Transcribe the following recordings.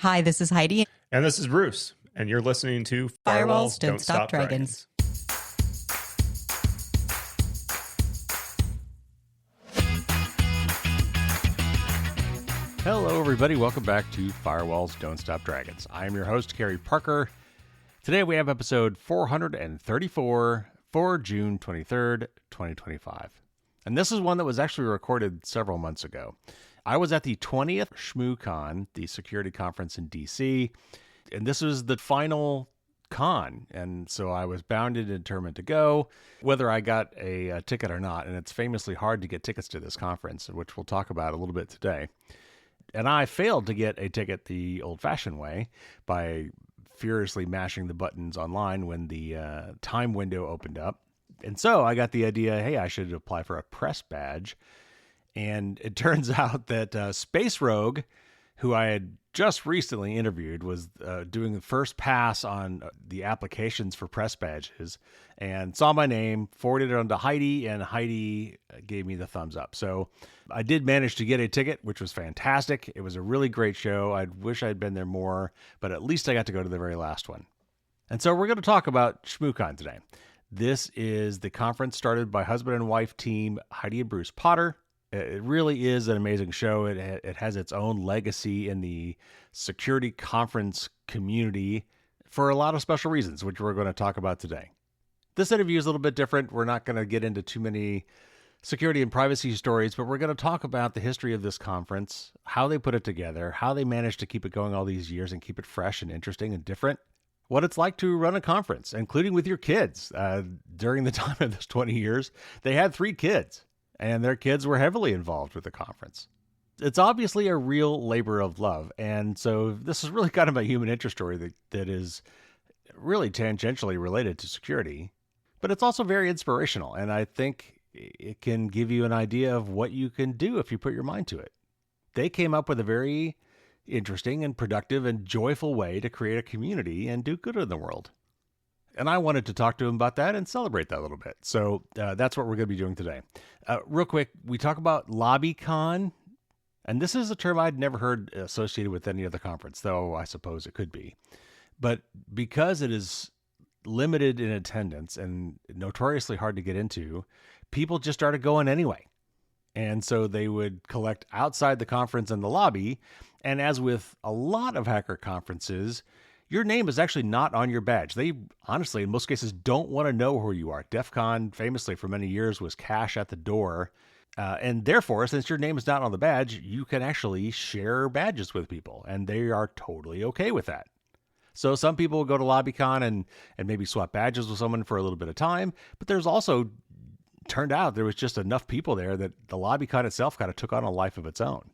Hi, this is Heidi. And this is Bruce, and you're listening to Firewalls Don't Stop Dragons. Hello, everybody. Welcome back to Firewalls Don't Stop Dragons. I am your host, Kerry Parker. Today we have episode 434 for June 23rd, 2025. And this is one that was actually recorded several months ago. I was at the 20th ShmooCon, the security conference in D.C., and this was the final con. And so I was bound and determined to go, whether I got a ticket or not. And it's famously hard to get tickets to this conference, which we'll talk about a little bit today. And I failed to get a ticket the old-fashioned way by furiously mashing the buttons online when the time window opened up. And so I got the idea, hey, I should apply for a press badge. And it turns out that Space Rogue, who I had just recently interviewed, was doing the first pass on the applications for press badges and saw my name, forwarded it on to Heidi, and Heidi gave me the thumbs up. So I did manage to get a ticket, which was fantastic. It was a really great show. I wish I'd been there more, but at least I got to go to the very last one. And so we're going to talk about ShmooCon today. This is the conference started by husband and wife team Heidi and Bruce Potter. It really is an amazing show. It has its own legacy in the security conference community for a lot of special reasons, which we're going to talk about today. This interview is a little bit different. We're not going to get into too many security and privacy stories, but we're going to talk about the history of this conference, how they put it together, how they managed to keep it going all these years and keep it fresh and interesting and different, what it's like to run a conference, including with your kids. During the time of this 20 years, they had 3 kids. And their kids were heavily involved with the conference. It's obviously a real labor of love. And so this is really kind of a human interest story that is really tangentially related to security. But it's also very inspirational. And I think it can give you an idea of what you can do if you put your mind to it. They came up with a very interesting and productive and joyful way to create a community and do good in the world. And I wanted to talk to him about that and celebrate that a little bit. So that's what we're going to be doing today. Real quick, we talk about LobbyCon. And this is a term I'd never heard associated with any other conference, though I suppose it could be. But because it is limited in attendance and notoriously hard to get into, people just started going anyway. And so they would collect outside the conference in the lobby. And as with a lot of hacker conferences, your name is actually not on your badge. They honestly, in most cases, don't want to know who you are. DEF CON, famously for many years, was cash at the door. And therefore, since your name is not on the badge, you can actually share badges with people. And they are totally okay with that. So some people will go to LobbyCon and maybe swap badges with someone for a little bit of time. But there's also turned out there was just enough people there that the LobbyCon itself kind of took on a life of its own.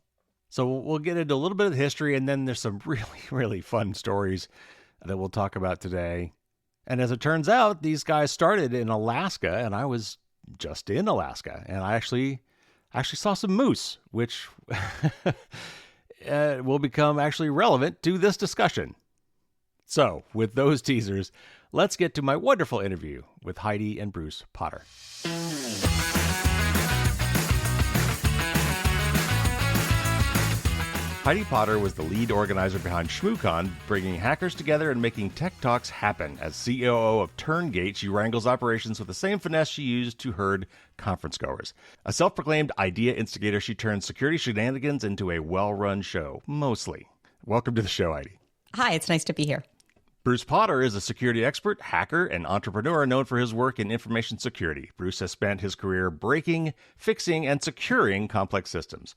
So we'll get into a little bit of the history, and then there's some really, really fun stories that we'll talk about today. And as it turns out, these guys started in Alaska, and I was just in Alaska, and I actually saw some moose, which will become actually relevant to this discussion. So with those teasers, let's get to my wonderful interview with Heidi and Bruce Potter. Heidi Potter was the lead organizer behind ShmooCon, bringing hackers together and making tech talks happen. As COO of TurnGate, she wrangles operations with the same finesse she used to herd conference goers. A self-proclaimed idea instigator, she turns security shenanigans into a well-run show, mostly. Welcome to the show, Heidi. Hi, it's nice to be here. Bruce Potter is a security expert, hacker, and entrepreneur known for his work in information security. Bruce has spent his career breaking, fixing, and securing complex systems.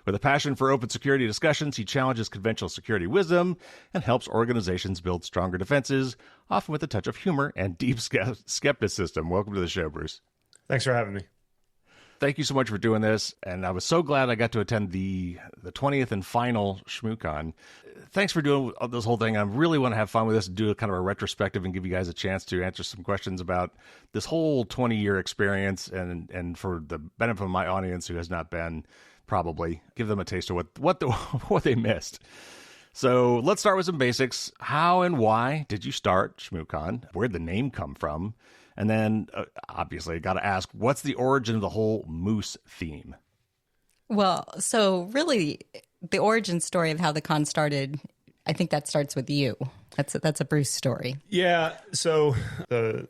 With a passion for open security discussions, he challenges conventional security wisdom and helps organizations build stronger defenses, often with a touch of humor and deep skepticism. Welcome to the show, Bruce. Thanks for having me. Thank you so much for doing this, and I was so glad I got to attend the 20th and final ShmooCon. Thanks for doing this whole thing. I really want to have fun with this and do a kind of a retrospective and give you guys a chance to answer some questions about this whole 20-year experience, and for the benefit of my audience who has not been, probably give them a taste of what they missed. So let's start with some basics. How and why did you start ShmooCon? Where'd the name come from? And then, obviously, I got to ask, what's the origin of the whole moose theme? Well, so really, the origin story of how the con started I think that starts with you. That's a Bruce story. Yeah. So the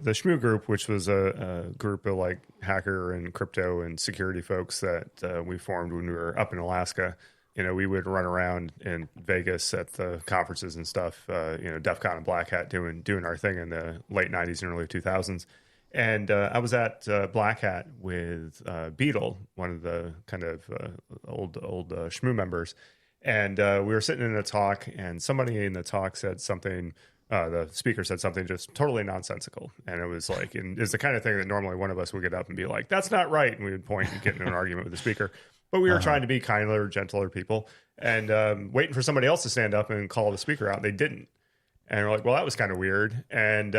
Shmoo group, which was a group of like hacker and crypto and security folks that we formed when we were up in Alaska. We would run around in Vegas at the conferences and stuff, DEF CON and Black Hat doing our thing in the late 90s and early 2000s. And I was at Black Hat with Beetle, one of the kind of old Shmoo members. And we were sitting in a talk, and somebody in the talk said something. The speaker said something just totally nonsensical. And it was like, and it's the kind of thing that normally one of us would get up and be like, that's not right. And we would point and get into an argument with the speaker. But we were trying to be kinder, gentler people and waiting for somebody else to stand up and call the speaker out. They didn't. And we're like, well, that was kind of weird. And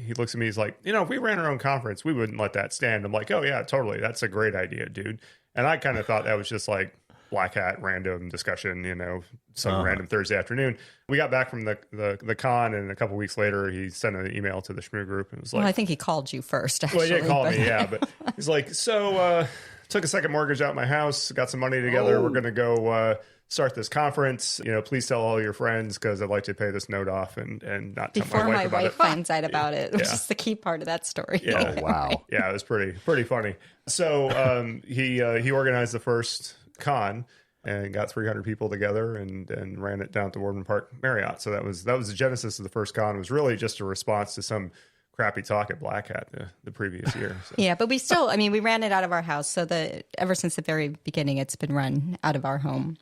he looks at me, he's like, if we ran our own conference, we wouldn't let that stand. I'm like, oh, yeah, totally. That's a great idea, dude. And I kind of thought that was just like Black Hat random discussion, some random Thursday afternoon. We got back from the con, and a couple weeks later, he sent an email to the Shmoo group. And was like, well, I think he called you first, actually. Well, he did call me, yeah. But he's like, so took a second mortgage out my house, got some money together. We're going to go start this conference. Please tell all your friends because I'd like to pay this note off and not tell before my wife finds out about it, which is the key part of that story. Yeah. Oh, wow. Yeah, it was pretty funny. So he organized the first con and got 300 people together and ran it down at the Warden Park Marriott. So that was the genesis of the first con. It was really just a response to some crappy talk at Black Hat the previous year. So. Yeah, but we ran it out of our house. So ever since the very beginning, it's been run out of our home.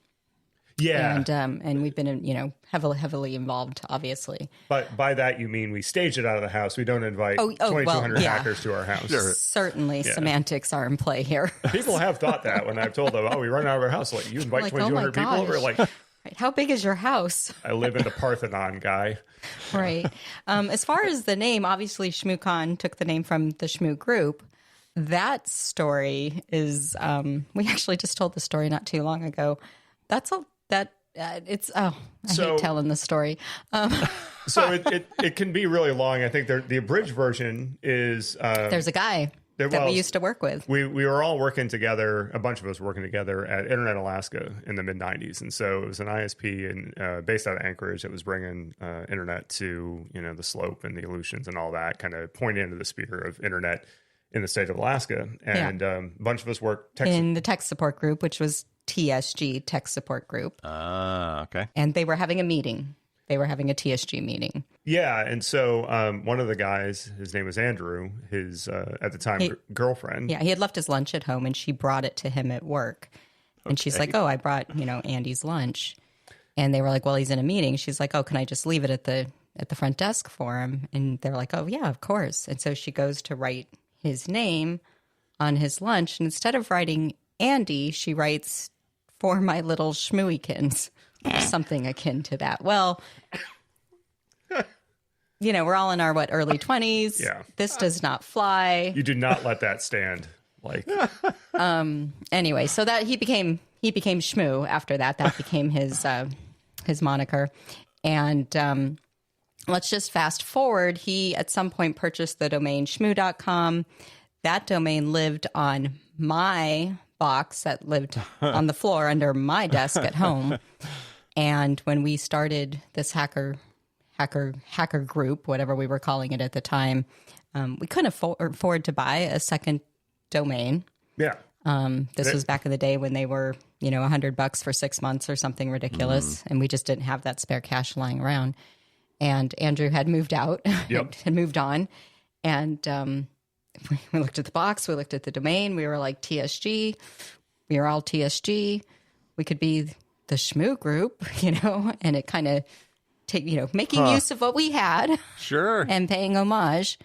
Yeah. And we've been, heavily involved, obviously. But by that, you mean we stage it out of the house. We don't invite 2,200 hackers to our house. Sure. Certainly, semantics are in play here. People have thought that when I've told them, we run out of our house. Like, you invite 2,200 people over? Like, right. How big is your house? I live in the Parthenon, guy. Right. As far as the name, obviously, ShmooCon took the name from the Shmoo group. That story is, we actually just told the story not too long ago. I hate telling the story. So it can be really long. I think the abridged version is... there's a guy that we used to work with. We were all working together, a bunch of us working together at Internet Alaska in the mid-'90s. And so it was an ISP based out of Anchorage that was bringing Internet to, the Slope and the Aleutians and all that, kind of pointing into the spear of Internet in the state of Alaska. And a bunch of us worked... in the tech support group, which was TSG, Tech Support Group. Okay. And they were having a meeting. They were having a TSG meeting. Yeah, and so one of the guys, his name was Andrew, his, at the time, girlfriend. Yeah, he had left his lunch at home, and she brought it to him at work. And she's like, I brought, Andy's lunch. And they were like, well, he's in a meeting. She's like, can I just leave it at the front desk for him? And they're like, oh, yeah, of course. And so she goes to write his name on his lunch. And instead of writing Andy, she writes, for my little Shmooikins, or something akin to that. Well, we're all in our, early 20s. Yeah. This does not fly. You do not let that stand. Anyway, so that he became Shmoo after that. That became his moniker. And let's just fast forward. He, at some point, purchased the domain shmoo.com. That domain lived on my box that lived on the floor under my desk at home. And when we started this hacker group, whatever we were calling it at the time, we couldn't afford to buy a second domain. Yeah. This was back in the day when they were, $100 for 6 months or something ridiculous. And we just didn't have that spare cash lying around. And Andrew had moved out, had moved on. And we looked at the box, we looked at the domain, we were like TSG, we were all TSG, we could be the Shmoo group, and it kind of making use of what we had. Sure. And paying homage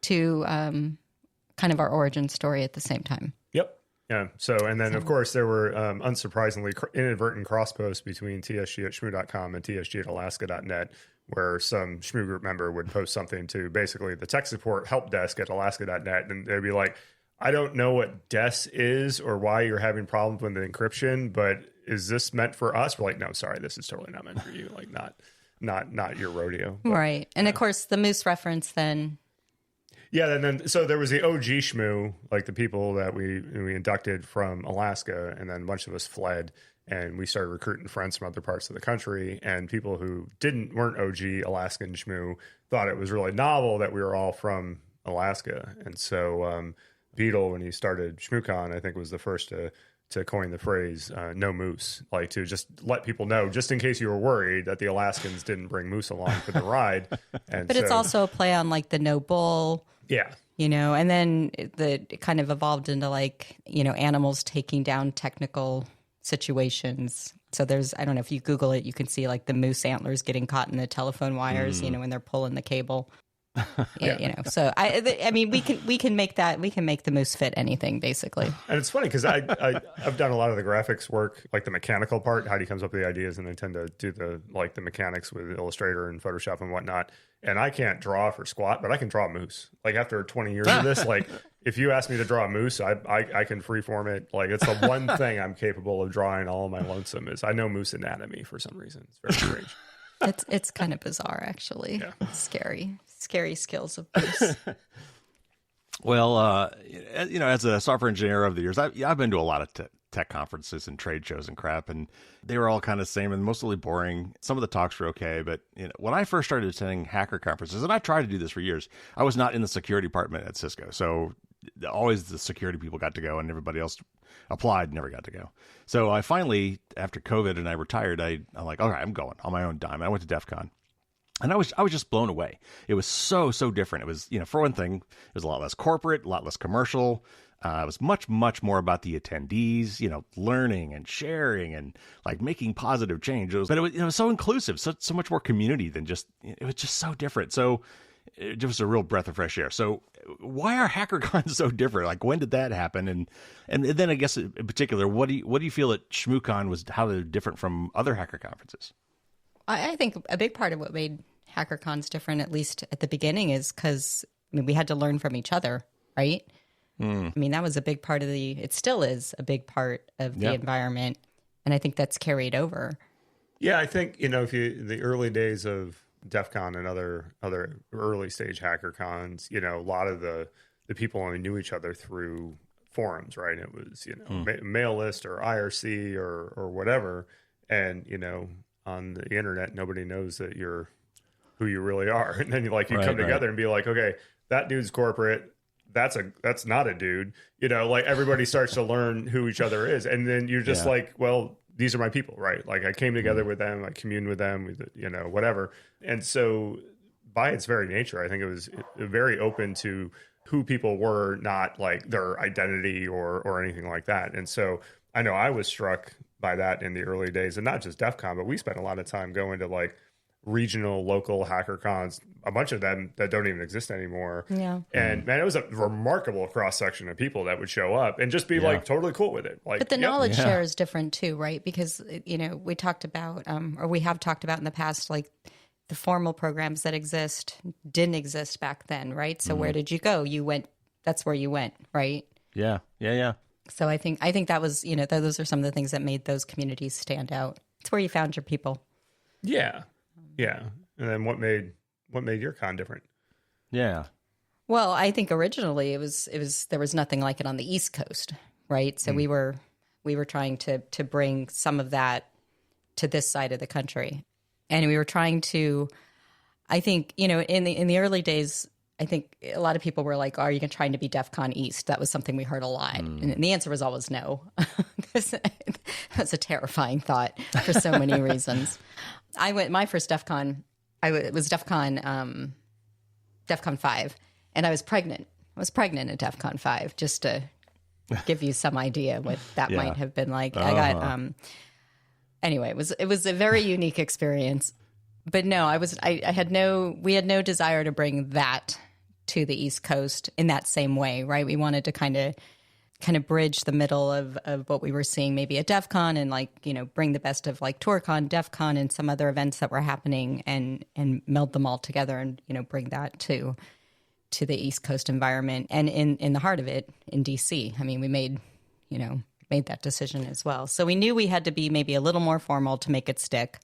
to kind of our origin story at the same time. Yep. Yeah. So, and then of course there were unsurprisingly inadvertent cross posts between TSG at shmoo.com and TSG at alaska.net, where some Shmoo group member would post something to basically the tech support help desk at alaska.net. And they'd be like, I don't know what DES is or why you're having problems with the encryption, but is this meant for us? We're like, no, sorry, this is totally not meant for you. Like not your rodeo. But, right. And of course the Moose reference then. Yeah. And then, so there was the OG Shmoo, like the people that we inducted from Alaska, and then a bunch of us fled. and we started recruiting friends from other parts of the country, and people who weren't OG Alaskan Shmoo thought it was really novel that we were all from Alaska. And so Beetle, when he started ShmooCon, I think was the first to coin the phrase no moose, like to just let people know, just in case you were worried, that the Alaskans didn't bring moose along for the ride. And but it's also a play on like the no bull. Yeah. And then it kind of evolved into like, animals taking down technical situations. So I don't know, if you Google it, you can see like the moose antlers getting caught in the telephone wires, when they're pulling the cable. Yeah. So I mean, we can make the moose fit anything basically. And it's funny because I've done a lot of the graphics work, like the mechanical part. Heidi comes up with the ideas, and I tend to do the mechanics with Illustrator and Photoshop and whatnot. And I can't draw for squat, but I can draw a moose. Like after 20 years of this, like if you ask me to draw a moose, I can freeform it. Like it's the one thing I'm capable of drawing all of my lonesome is I know moose anatomy for some reason. It's very strange. It's kind of bizarre, actually. Yeah. Scary skills of moose. Well, as a software engineer over the years, I've been to a lot of tech conferences and trade shows and crap, and they were all kind of the same and mostly boring. Some of the talks were okay, but when I first started attending hacker conferences, and I tried to do this for years, I was not in the security department at Cisco, so always the security people got to go, and everybody else applied never got to go. So I finally, after COVID and I retired, I'm like, all right, I'm going on my own dime. I went to DEF CON. And I was just blown away. It was so different. It was, for one thing, it was a lot less corporate, a lot less commercial. It was much more about the attendees, learning and sharing and like making positive change. But it was so inclusive, so much more community than just, it was just so different. So it was a real breath of fresh air. So why are HackerCons so different? Like when did that happen? And then I guess in particular, what do you feel that ShmooCon was, how they're different from other hacker conferences? I think a big part of what made HackerCons different, at least at the beginning, is because we had to learn from each other, right? I mean, that was a big part of it still is a big part of the environment. And I think that's carried over. Yeah, I think, if the early days of DEF CON and other early stage HackerCons, a lot of the people only knew each other through forums, right? It was, mail list or IRC or whatever. And, on the internet, nobody knows that you're who you really are. And then you come together and be like, okay, that dude's corporate. That's not a dude, like everybody starts to learn who each other is. And then you're just like, well, these are my people, right? Like I came together with them, I communed with them, whatever. And so by its very nature, I think it was very open to who people were, not like their identity or anything like that. And so I know I was struck by that in the early days, and not just DEF CON, but we spent a lot of time going to like regional, local HackerCons, a bunch of them that don't even exist anymore. Yeah. And man, it was a remarkable cross section of people that would show up and just be like totally cool with it. Like, but the knowledge share is different too, right? Because, we talked about, or we have talked about in the past, like the formal programs that didn't exist back then, right? So where did you go? That's where you went, right? Yeah. So I think that was, those are some of the things that made those communities stand out. It's where you found your people. Yeah. Yeah. And then what made your con different? Yeah. Well, I think originally there was nothing like it on the East Coast, right? So we were trying to bring some of that to this side of the country. And we were trying to, I think, in the early days, I think a lot of people were like, are you trying to be DEF CON East? That was something we heard a lot. And the answer was always no. That's a terrifying thought for so many reasons. My first DEF CON, it was DEF CON 5, and I was pregnant. I was pregnant at DEF CON 5, just to give you some idea what that might have been like. I got, anyway, it was a very unique experience. But no, we had no desire to bring that to the East Coast in that same way, right? We wanted to kind of bridge the middle of what we were seeing maybe at DEF CON and bring the best of like TourCon, DEF CON, and some other events that were happening and meld them all together and, bring that to the East Coast environment. And in the heart of it, in D.C., I mean, we made that decision as well. So we knew we had to be maybe a little more formal to make it stick,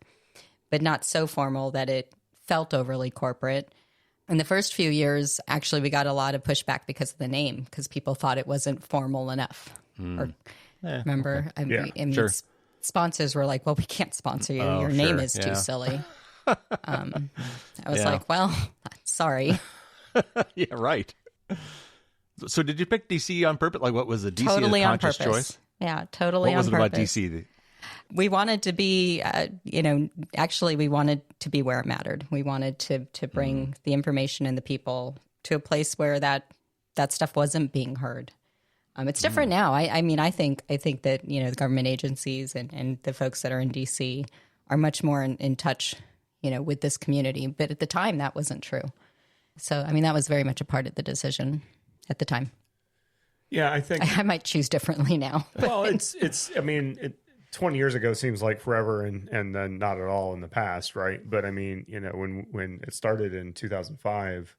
but not so formal that it felt overly corporate. In the first few years, actually, we got a lot of pushback because of the name, because people thought it wasn't formal enough. Remember? Okay. I mean, Sure. It's sponsors were like, well, we can't sponsor you. Oh, Your sure. name is too silly. I was like, well, sorry. Yeah, right. So did you pick DC on purpose? Like, what was the DC Totally a on conscious purpose. choice? Yeah, totally What was on it purpose. about DC? We wanted to be, actually, we wanted to be where it mattered. We wanted to bring the information and the people to a place where that stuff wasn't being heard. It's different now. I mean, I think that, the government agencies and the folks that are in DC are much more in touch, with this community. But at the time, that wasn't true. So, I mean, that was very much a part of the decision at the time. Yeah, I think I might choose differently now. well, I mean, 20 years ago seems like forever and then not at all in the past, right? But I mean, when it started in 2005,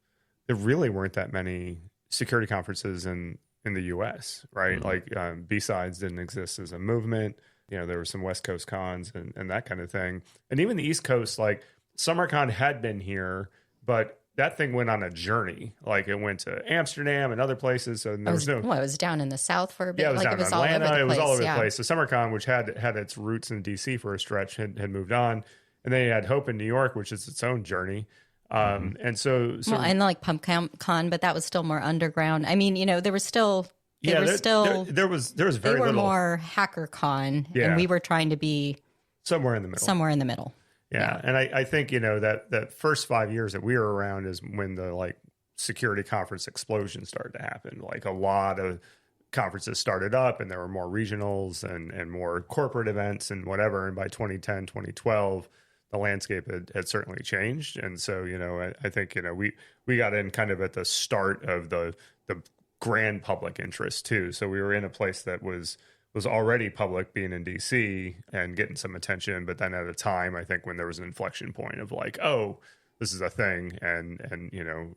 there really weren't that many security conferences in the U.S., right? Like B-Sides didn't exist as a movement. There were some West Coast cons and that kind of thing. And even the East Coast, like SummerCon had been here, but that thing went on a journey. Like it went to Amsterdam and other places. So there was no. Well, it was down in the South for a bit. Yeah, it was like down it was in Atlanta. all over the place. It was all over yeah. the place. So SummerCon, which had its roots in DC for a stretch, had moved on, and then you had Hope in New York, which is its own journey. And so well, and like PumpCon, but that was still more underground. I mean, there was still. There was very they were little more HackerCon, Yeah. and we were trying to be somewhere in the middle. somewhere in the middle. Yeah. And I think, that first 5 years that we were around is when the like security conference explosion started to happen. Like a lot of conferences started up and there were more regionals and more corporate events and whatever. And by 2010, 2012, the landscape had certainly changed. And so, I think, we got in kind of at the start of the grand public interest too. So we were in a place that was already public, being in DC and getting some attention, but then at a time, I think, when there was an inflection point of like, oh, this is a thing, and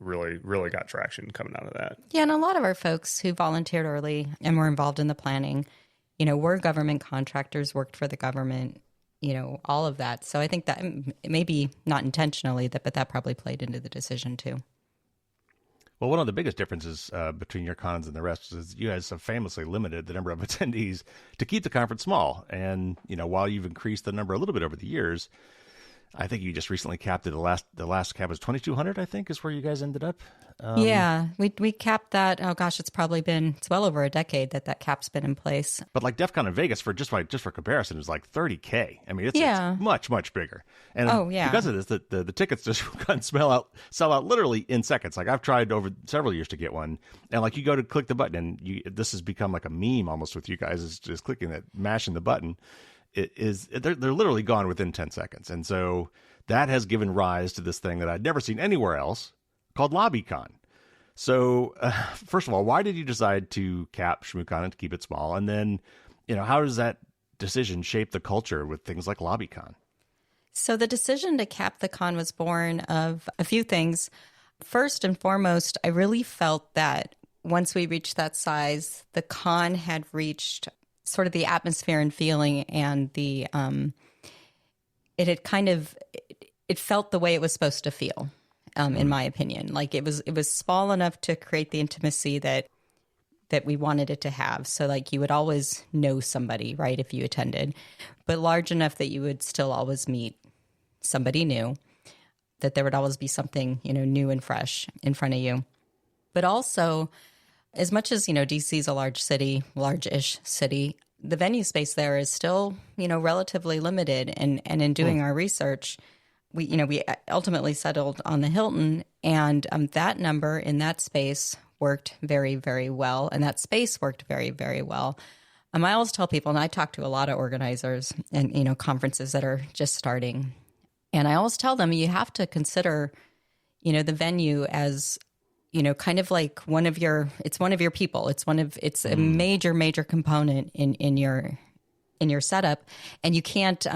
really got traction coming out of that. Yeah, and a lot of our folks who volunteered early and were involved in the planning, were government contractors, worked for the government, all of that. So I think that maybe not intentionally, but that probably played into the decision too. Well, one of the biggest differences between your cons and the rest is you guys have famously limited the number of attendees to keep the conference small. And, while you've increased the number a little bit over the years, I think you just recently capped it. The last cap was 2,200, I think, is where you guys ended up. Yeah, we capped that. Oh gosh, it's well over a decade that cap's been in place. But like DEF CON in Vegas, for comparison, is like 30K. I mean, it's much, much bigger. And because of this, the tickets just sell out literally in seconds. Like I've tried over several years to get one, and like you go to click the button, and this has become like a meme almost with you guys, is just clicking that, mashing the button. They're literally gone within 10 seconds. And so that has given rise to this thing that I'd never seen anywhere else called LobbyCon. So first of all, why did you decide to cap ShmooCon and to keep it small? And then, how does that decision shape the culture with things like LobbyCon? So the decision to cap the con was born of a few things. First and foremost, I really felt that once we reached that size, the con had reached sort of the atmosphere and feeling, and it felt the way it was supposed to feel, in my opinion. Like it was small enough to create the intimacy that we wanted it to have. So like you would always know somebody, right, if you attended, but large enough that you would still always meet somebody new, that there would always be something, new and fresh in front of you. But also, as much as, DC is a large-ish city, the venue space there is still, relatively limited. And in doing our research, we ultimately settled on the Hilton, and that number in that space worked very, very well. And that space worked very, very well. I always tell people, and I talk to a lot of organizers and, conferences that are just starting, and I always tell them, you have to consider, the venue as, kind of like one of your people. It's a major, major component in your setup. And you can't,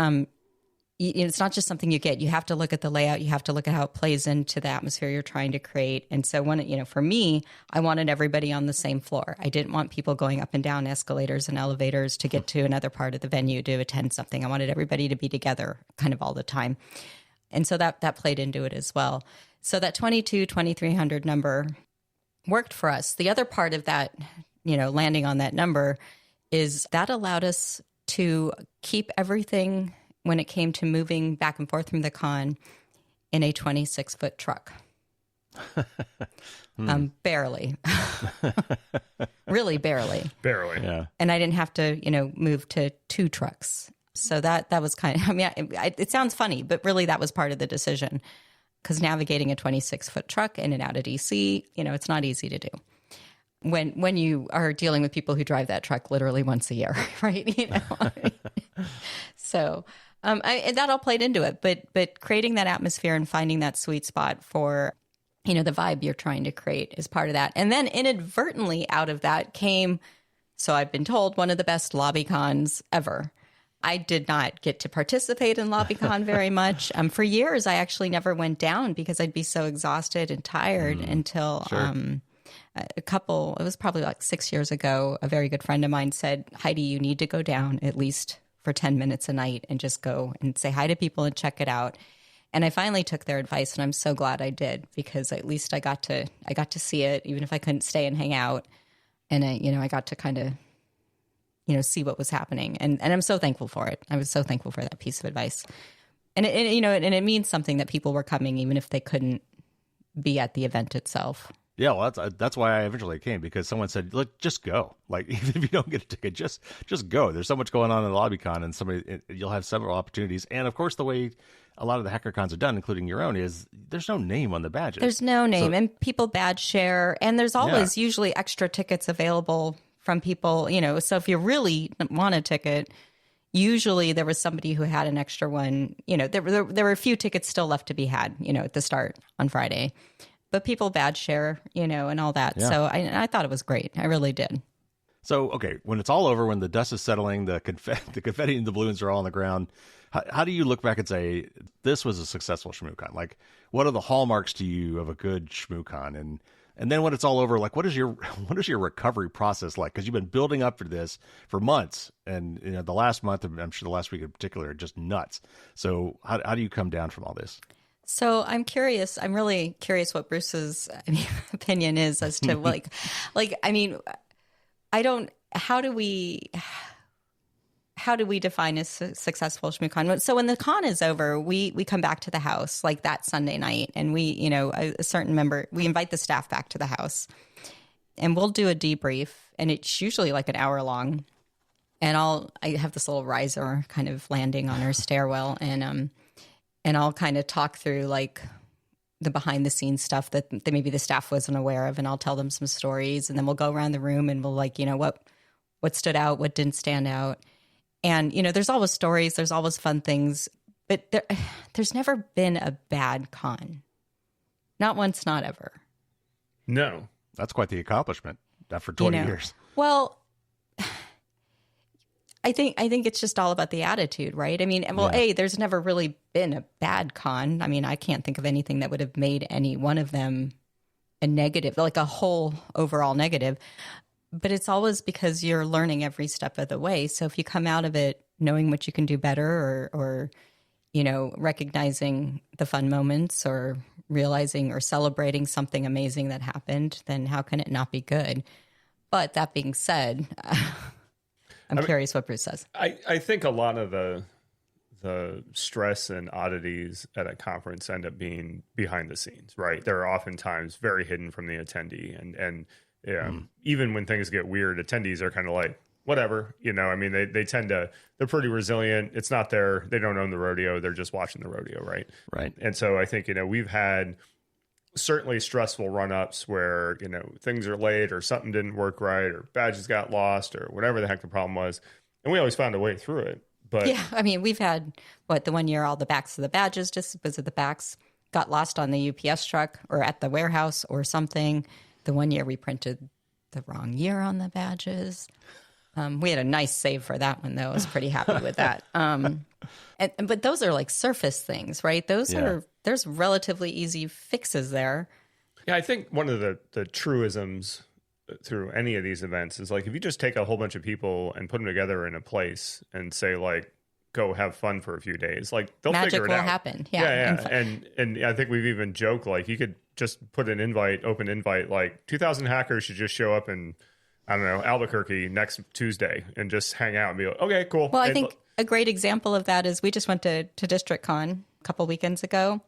it's not just something you get. You have to look at the layout. You have to look at how it plays into the atmosphere you're trying to create. And so for me, I wanted everybody on the same floor. I didn't want people going up and down escalators and elevators to get to another part of the venue to attend something. I wanted everybody to be together kind of all the time. And so that played into it as well. So that 2,300 number worked for us. The other part of that, landing on that number is that allowed us to keep everything when it came to moving back and forth from the con in a 26-foot truck. Barely. Really barely. Barely. Yeah. And I didn't have to, move to 2 trucks. So that was kind of, it sounds funny, but really that was part of the decision. Because navigating a 26-foot truck in and out of D.C., it's not easy to do. When you are dealing with people who drive that truck literally once a year, right? So that all played into it. But creating that atmosphere and finding that sweet spot for, the vibe you're trying to create is part of that. And then inadvertently out of that came, so I've been told, one of the best LobbyCons ever. I did not get to participate in LobbyCon very much. For years, I actually never went down because I'd be so exhausted and tired until it was probably like 6 years ago, a very good friend of mine said, Heidi, you need to go down at least for 10 minutes a night and just go and say hi to people and check it out. And I finally took their advice, and I'm so glad I did, because at least I got to see it, even if I couldn't stay and hang out. And I got to kind of see what was happening. And I'm so thankful for it. I was so thankful for that piece of advice. And it means something that people were coming, even if they couldn't be at the event itself. Yeah, well, that's why I eventually came, because someone said, "Look, just go. Like, even if you don't get a ticket, just go. There's so much going on in the LobbyCon, and you'll have several opportunities." And of course, the way a lot of the HackerCons are done, including your own, is there's no name on the badges. There's no name, and people badge share, and there's always usually extra tickets available from people. So if you really want a ticket, usually there was somebody who had an extra one. There were a few tickets still left to be had. At the start on Friday. But people badge share, and all that. Yeah. So I thought it was great. I really did. So, okay, when it's all over, when the dust is settling, the confetti and the balloons are all on the ground, how do you look back and say, this was a successful ShmooCon? Like, what are the hallmarks to you of a good ShmooCon? And then when it's all over, like, what is your recovery process like? Because you've been building up for this for months. And the last month, I'm sure the last week in particular, are just nuts. So how do you come down from all this? So I'm curious. I'm really curious what Bruce's opinion is as to how do we define a successful ShmooCon? So when the con is over, we come back to the house like that Sunday night, and we, a certain member, we invite the staff back to the house, and we'll do a debrief, and it's usually like an hour long. And I have this little riser kind of landing on our stairwell, and I'll kind of talk through like the behind the scenes stuff that maybe the staff wasn't aware of. And I'll tell them some stories, and then we'll go around the room and we'll like, what stood out, what didn't stand out. And, there's always stories, there's always fun things, but there's never been a bad con. Not once, not ever. No. That's quite the accomplishment after 20 years. Well, I think it's just all about the attitude, right? I mean, well, there's never really been a bad con. I mean, I can't think of anything that would have made any one of them a negative, like a whole overall negative. But it's always because you're learning every step of the way. So if you come out of it knowing what you can do better, or recognizing the fun moments, or realizing or celebrating something amazing that happened, then how can it not be good? But that being said, I'm curious what Bruce says. I think a lot of the stress and oddities at a conference end up being behind the scenes, right? They're oftentimes very hidden from the attendee. And even when things get weird, attendees are kind of like, whatever, I mean, they tend to, they're pretty resilient. It's not they don't own the rodeo. They're just watching the rodeo, right? Right. And so I think, we've had certainly stressful run-ups where, things are late, or something didn't work right, or badges got lost, or whatever the heck the problem was. And we always found a way through it. But yeah, I mean, we've had, the one year all the backs of the badges, just because of the backs, got lost on the UPS truck or at the warehouse or something. The one year we printed the wrong year on the badges. We had a nice save for that one, though. I was pretty happy with that. But those are like surface things, right? There's relatively easy fixes there. Yeah, I think one of the truisms through any of these events is like, if you just take a whole bunch of people and put them together in a place and say like, go have fun for a few days, like they'll Magic figure it out. will happen. Yeah. And I think we've even joked like you could just put an open invite, like 2,000 hackers should just show up and I don't know, Albuquerque next Tuesday and just hang out and be like, okay, cool. Well, I think a great example of that is we just went to DistrictCon a couple weekends ago.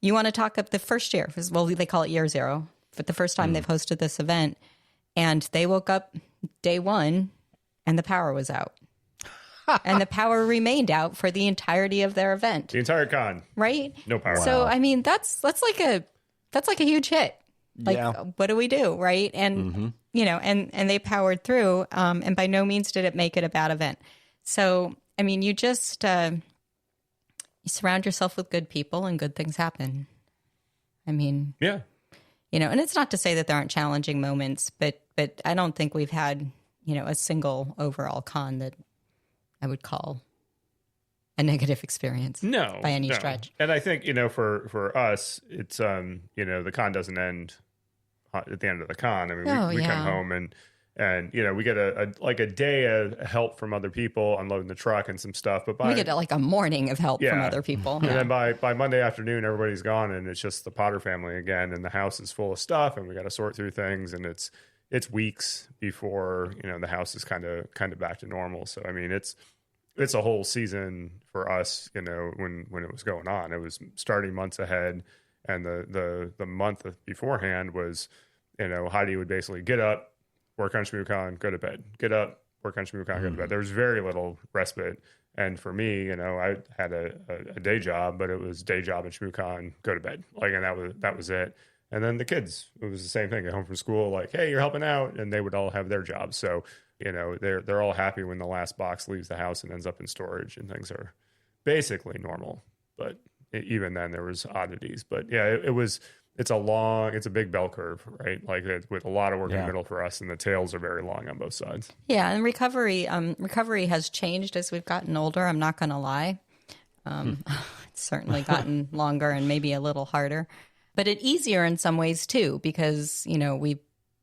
You want to talk up the first year? Well, they call it year zero, but the first time they've hosted this event, and they woke up day one and the power was out. And the power remained out for the entirety of their event. The entire con. Right? No power. So, I mean, that's like a huge hit. Like, what do we do? Right. And, you know, and they powered through. And by no means did it make it a bad event. So, I mean, you just, you surround yourself with good people and good things happen. I mean, yeah. You know, and it's not to say that there aren't challenging moments, but I don't think we've had, you know, a single overall con that I would call a negative experience. No, by any stretch. And I think, you know, for us, it's, you know, the con doesn't end at the end of the con. I mean, we come home and, you know, we get a day of help from other people unloading the truck and some stuff. But we get like a morning of help from other people. And then by Monday afternoon, everybody's gone and it's just the Potter family again. And the house is full of stuff and we got to sort through things. And it's weeks before, you know, the house is kind of back to normal. So, I mean, it's a whole season for us, you know, when it was going on. It was starting months ahead, and the month beforehand was, you know, Heidi would basically get up, work on ShmooCon, go to bed. Get up, work on ShmooCon, go to bed. There was very little respite. And for me, you know, I had a day job, but it was day job and ShmooCon, go to bed. Like, and that was it. And then the kids, it was the same thing. Get home from school, like, hey, you're helping out, and they would all have their jobs. So, you know, they're all happy when the last box leaves the house and ends up in storage, and things are basically normal. But even then, there was oddities. But yeah, it's a big bell curve, right? Like, with a lot of work in the middle for us, and the tails are very long on both sides. Yeah, and recovery has changed as we've gotten older. I'm not going to lie. It's certainly gotten longer and maybe a little harder, but it's easier in some ways too, because, you know, we've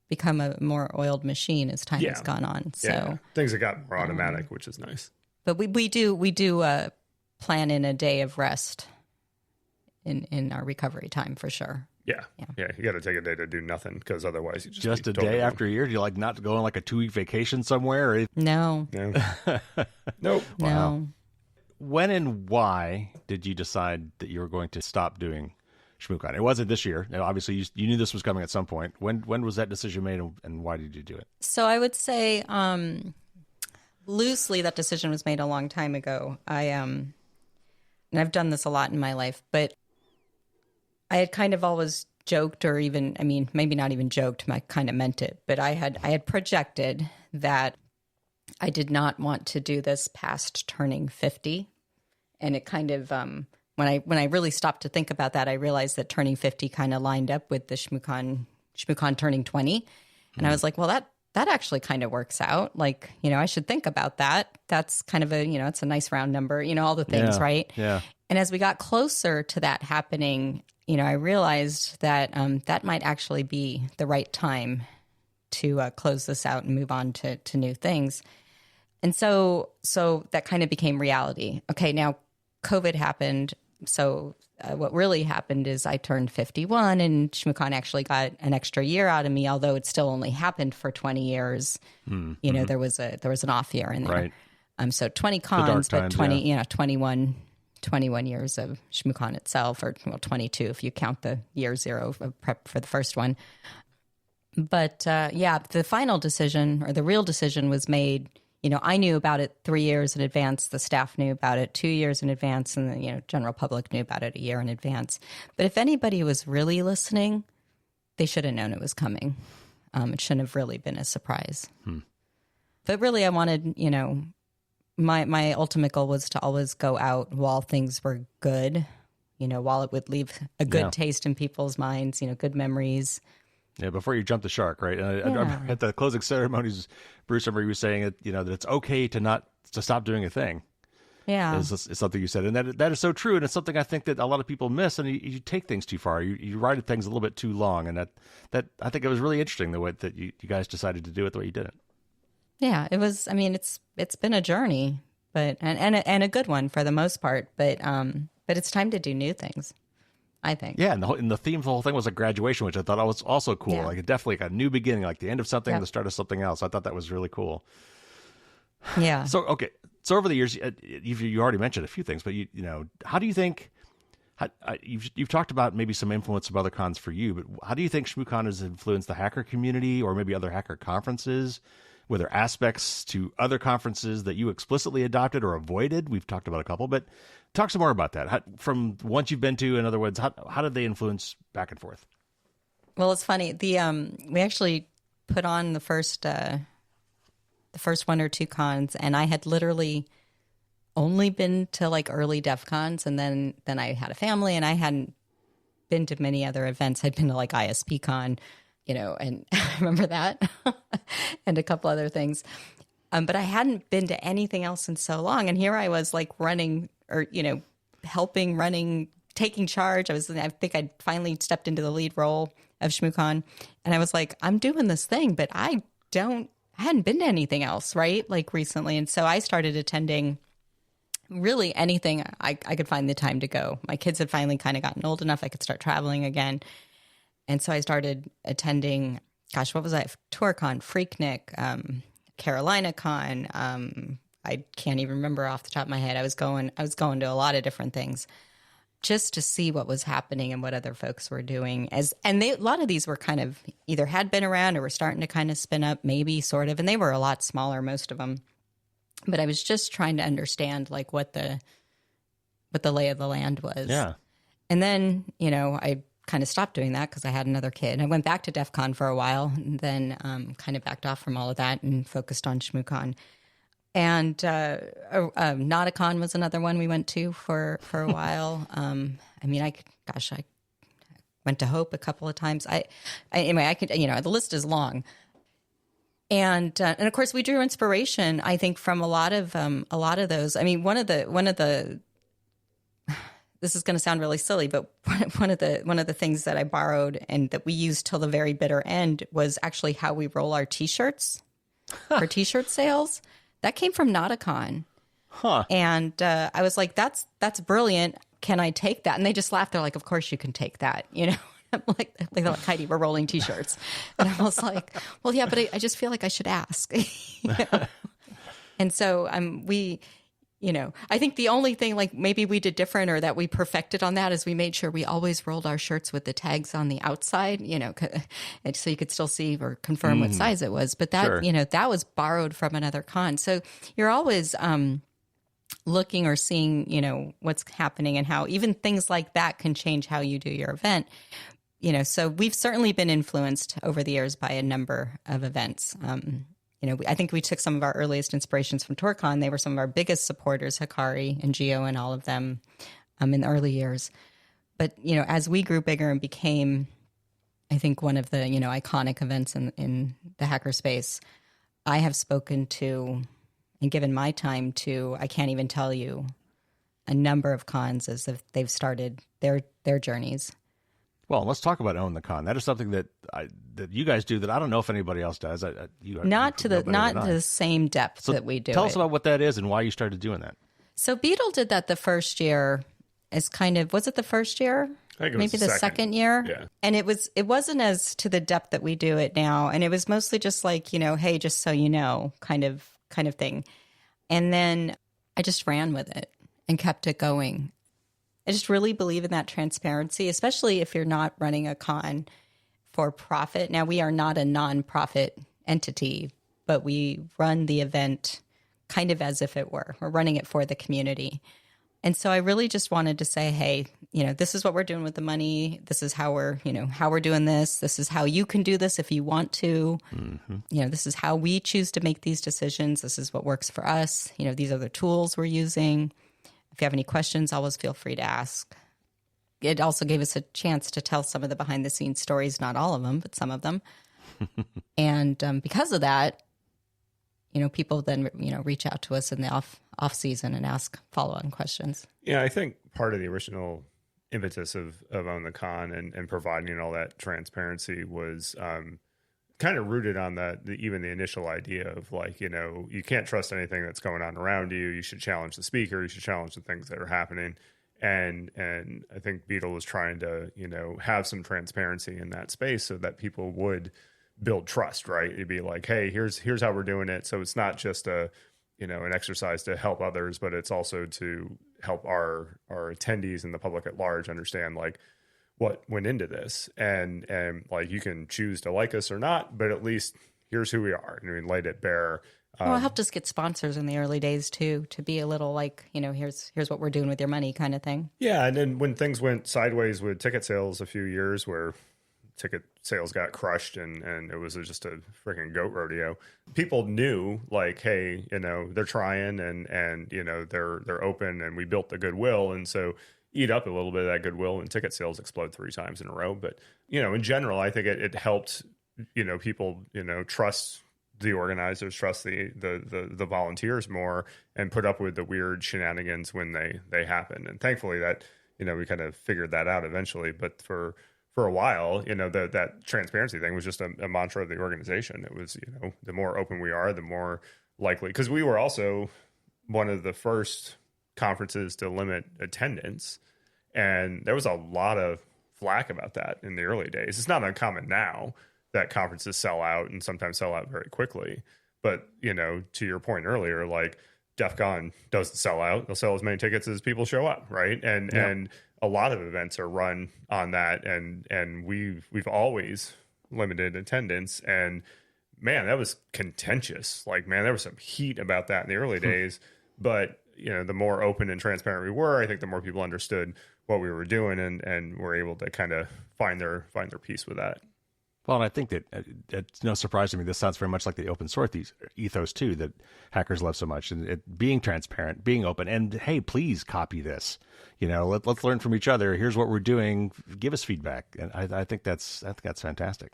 become a more oiled machine as time has gone on. So things have gotten more automatic, which is nice. But we do plan in a day of rest in our recovery time for sure. Yeah. You got to take a day to do nothing, because otherwise you just a day after a year. Do you like not go on like a 2-week vacation somewhere? Or no. Nope. Wow. No. When and why did you decide that you were going to stop doing ShmooCon? It wasn't this year. Obviously, you knew this was coming at some point. When was that decision made, and why did you do it? So I would say, loosely, that decision was made a long time ago. And I've done this a lot in my life, but I had kind of always joked, or even, I mean, maybe not even joked, I kind of meant it, but I had projected that I did not want to do this past turning 50. And it kind of, when I really stopped to think about that, I realized that turning 50 kind of lined up with the ShmooCon turning 20. And I was like, well, that actually kind of works out. Like, you know, I should think about that. That's kind of it's a nice round number, you know, all the things, right? Yeah. And as we got closer to that happening, you know, I realized that that might actually be the right time to close this out and move on to new things. And so that kind of became reality. Okay, now COVID happened. So what really happened is I turned 51, and ShmooCon actually got an extra year out of me, although it still only happened for 20 years. You know, there was an off year in there. Right. So 20 cons, but 21 years of ShmooCon itself, or 22 if you count the year zero of prep for the first one. But the final decision, or the real decision, was made. You know, I knew about it 3 years in advance. The staff knew about it 2 years in advance, and the general public knew about it a year in advance. But if anybody was really listening, they should have known it was coming. It shouldn't have really been a surprise. But really, I wanted, you know, my ultimate goal was to always go out while things were good. You know, while it would leave a good taste in people's minds. You know, good memories. Yeah, before you jump the shark, right? At the closing ceremonies, Bruce, I remember you were saying that, you know, that it's okay to stop doing a thing. Yeah, is something you said, and that is so true, and it's something I think that a lot of people miss, and you take things too far, you ride things a little bit too long, and that I think it was really interesting the way that you guys decided to do it the way you did it. Yeah, it was. I mean, it's been a journey, but and a good one for the most part, but it's time to do new things. I think. Yeah, and the theme of the whole thing was a graduation, which I thought was also cool. Yeah. Like it definitely like a new beginning, like the end of something, the start of something else. I thought that was really cool. Yeah. So over the years, you already mentioned a few things, but you know, how do you think? You've talked about maybe some influence of other cons for you, but how do you think ShmooCon has influenced the hacker community or maybe other hacker conferences? Were there aspects to other conferences that you explicitly adopted or avoided? We've talked about a couple, but talk some more about that. From ones you've been to, in other words, how did they influence back and forth? Well, it's funny. We actually put on the first one or two cons, and I had literally only been to like early DEF cons, and then I had a family, and I hadn't been to many other events. I'd been to like ISPCon, and I remember that, and a couple other things. But I hadn't been to anything else in so long, and here I was like running or helping, running, taking charge. I think I'd finally stepped into the lead role of ShmooCon, and I was like, I'm doing this thing, but I hadn't been to anything else, right? Like recently, and so I started attending really anything I could find the time to go. My kids had finally kind of gotten old enough I could start traveling again. And so I started attending, gosh, what was I? TourCon, Freaknik, CarolinaCon. I can't even remember off the top of my head. I was going to a lot of different things just to see what was happening and what other folks were doing. A lot of these were kind of either had been around or were starting to kind of spin up, maybe sort of, and they were a lot smaller, most of them. But I was just trying to understand like what the lay of the land was. Yeah. And then, I kind of stopped doing that because I had another kid. I went back to DEF CON for a while and then kind of backed off from all of that and focused on ShmooCon. And Nauticon was another one we went to for a while. I went to Hope a couple of times. I could, the list is long. And of course, we drew inspiration, I think, from a lot of those. I mean, one of the this is going to sound really silly, but one of the things that I borrowed and that we used till the very bitter end was actually how we roll our T-shirts, our T-shirt sales. That came from Nauticon. Huh. And I was like, that's brilliant. Can I take that? And they just laughed. They're like, of course you can take that, I'm like Heidi, we're rolling T-shirts. And I was like, well, yeah, but I just feel like I should ask. And so I think the only thing like maybe we did different or that we perfected on that is we made sure we always rolled our shirts with the tags on the outside, so you could still see or confirm what size it was. But that, Sure. That was borrowed from another con. So you're always looking or seeing, what's happening and how even things like that can change how you do your event. So we've certainly been influenced over the years by a number of events. I think we took some of our earliest inspirations from TourCon. They were some of our biggest supporters, Hikari and Geo and all of them in the early years. But, as we grew bigger and became, I think, one of the, iconic events in the hacker space, I have spoken to and given my time to, I can't even tell you, a number of cons as if they've started their journeys. Well, let's talk about Own the Con. That is something that you guys do that I don't know if anybody else does. Not to the same depth that we do. Tell us about what that is and why you started doing that. So Beetle did that the first year as kind of, was it the first year? I think it Maybe was the second year. Yeah. And it wasn't as to the depth that we do it now. And it was mostly just like, hey, just so you know, kind of thing. And then I just ran with it and kept it going. I just really believe in that transparency, especially if you're not running a con for profit. Now, we are not a nonprofit entity, but we run the event kind of as if it were. We're running it for the community. And so I really just wanted to say, hey, this is what we're doing with the money. This is how we're doing this. This is how you can do this if you want to. Mm-hmm. This is how we choose to make these decisions. This is what works for us. These are the tools we're using. If you have any questions, always feel free to ask. It also gave us a chance to tell some of the behind-the-scenes stories, not all of them, but some of them. And because of that, people then, reach out to us in the off season and ask follow-on questions. Yeah, I think part of the original impetus of Own the Con and providing all that transparency was kind of rooted on even the initial idea of like, you can't trust anything that's going on around you. You should challenge the speaker. You should challenge the things that are happening. And I think Beetle was trying to, have some transparency in that space so that people would build trust, right? It'd be like, hey, here's how we're doing it. So it's not just an exercise to help others, but it's also to help our attendees and the public at large understand like what went into this. And like, you can choose to like us or not, but at least here's who we are. I mean, laid it bare. Well, it helped us get sponsors in the early days too, to be a little like, here's what we're doing with your money kind of thing. Yeah. And then when things went sideways with ticket sales a few years where ticket sales got crushed and it was just a freaking goat rodeo, people knew like, hey, they're trying and they're open, and we built the goodwill. And so eat up a little bit of that goodwill and ticket sales explode 3 times in a row. But, in general, I think it helped, people, trust the organizers, trust the volunteers more, and put up with the weird shenanigans when they happen. And thankfully that, we kind of figured that out eventually. But for a while, that transparency thing was just a mantra of the organization. It was, the more open we are, the more likely, because we were also one of the first conferences to limit attendance. And there was a lot of flack about that in the early days. It's not uncommon now that conferences sell out, and sometimes sell out very quickly. But, to your point earlier, like DEF CON doesn't sell out. They'll sell as many tickets as people show up, right? And a lot of events are run on that, and we've always limited attendance. And man, that was contentious. Like, man, there was some heat about that in the early days. But the more open and transparent we were, I think the more people understood what we were doing, and were able to kind of find their peace with that. Well, and I think that it's no surprise to me. This sounds very much like the open source ethos too, that hackers love so much, and it being transparent, being open, and hey, please copy this. Let's learn from each other. Here's what we're doing. Give us feedback, and I think that's fantastic.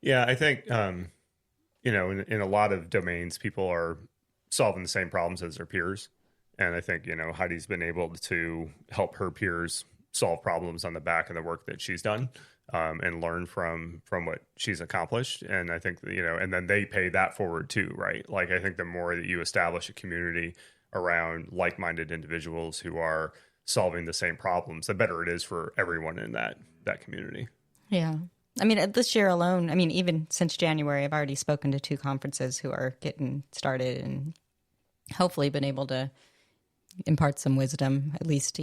Yeah, I think in a lot of domains, people are solving the same problems as their peers, and I think Heidi's been able to help her peers solve problems on the back of the work that she's done. And learn from what she's accomplished. And I think, and then they pay that forward too, right? Like, I think the more that you establish a community around like-minded individuals who are solving the same problems, the better it is for everyone in that community. Yeah. I mean, this year alone, even since January, I've already spoken to 2 conferences who are getting started, and hopefully been able to impart some wisdom, at least,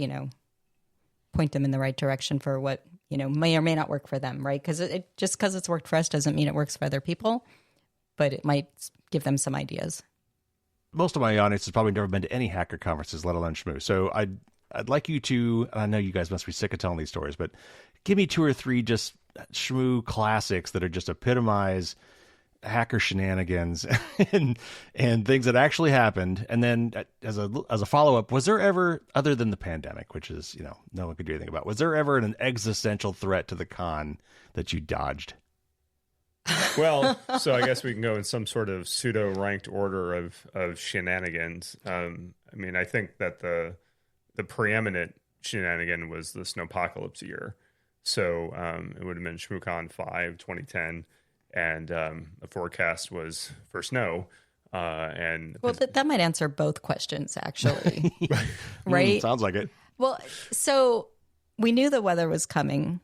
point them in the right direction for what, may or may not work for them, right? Because just because it's worked for us doesn't mean it works for other people, but it might give them some ideas. Most of my audience has probably never been to any hacker conferences, let alone Shmoo. So I'd like you to, and I know you guys must be sick of telling these stories, but give me 2 or 3 just Shmoo classics that are just epitomize hacker shenanigans and things that actually happened. And then as a follow-up, was there ever, other than the pandemic, which is, no one could do anything about, was there ever an existential threat to the con that you dodged? Well, so I guess we can go in some sort of pseudo ranked order of shenanigans. I think that the preeminent shenanigan was the snowpocalypse year. So it would have been ShmooCon 5, 2010. And the forecast was for snow. That might answer both questions, actually. Right? Sounds like it. Well, so we knew the weather was coming,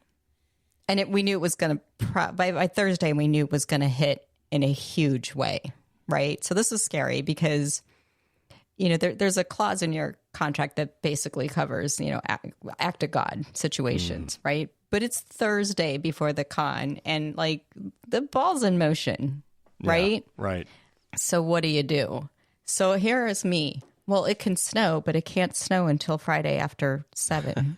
and we knew it was going to, by Thursday, we knew it was going to hit in a huge way, right? So this is scary because, there's a clause in your contract that basically covers, act of God situations, right? But it's Thursday before the con, and like the ball's in motion, right? Yeah, right. So what do? So here is me. Well, it can snow, but it can't snow until Friday after 7.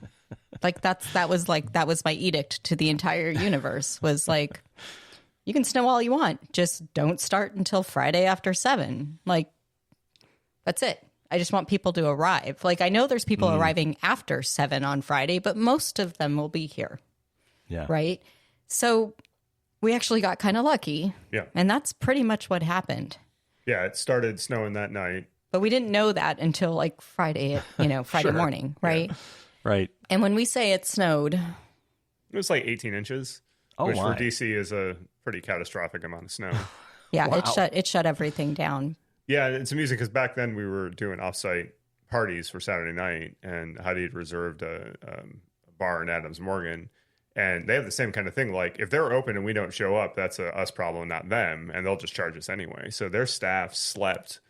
that was my edict to the entire universe, was like, you can snow all you want, just don't start until Friday after 7. Like, that's it. I just want people to arrive. Like, I know there's people arriving after 7 on Friday, but most of them will be here. Yeah. Right? So we actually got kind of lucky. Yeah. And that's pretty much what happened. Yeah, it started snowing that night. But we didn't know that until like Friday, Friday morning, right? Yeah. Right. And when we say it snowed, it was like 18 inches, which for DC is a pretty catastrophic amount of snow. Yeah, Wow. it shut everything down. Yeah, it's amusing because back then we were doing offsite parties for Saturday night, and Heidi had reserved a bar in Adams Morgan. And they have the same kind of thing. Like, if they're open and we don't show up, that's a us problem, not them. And they'll just charge us anyway. So their staff slept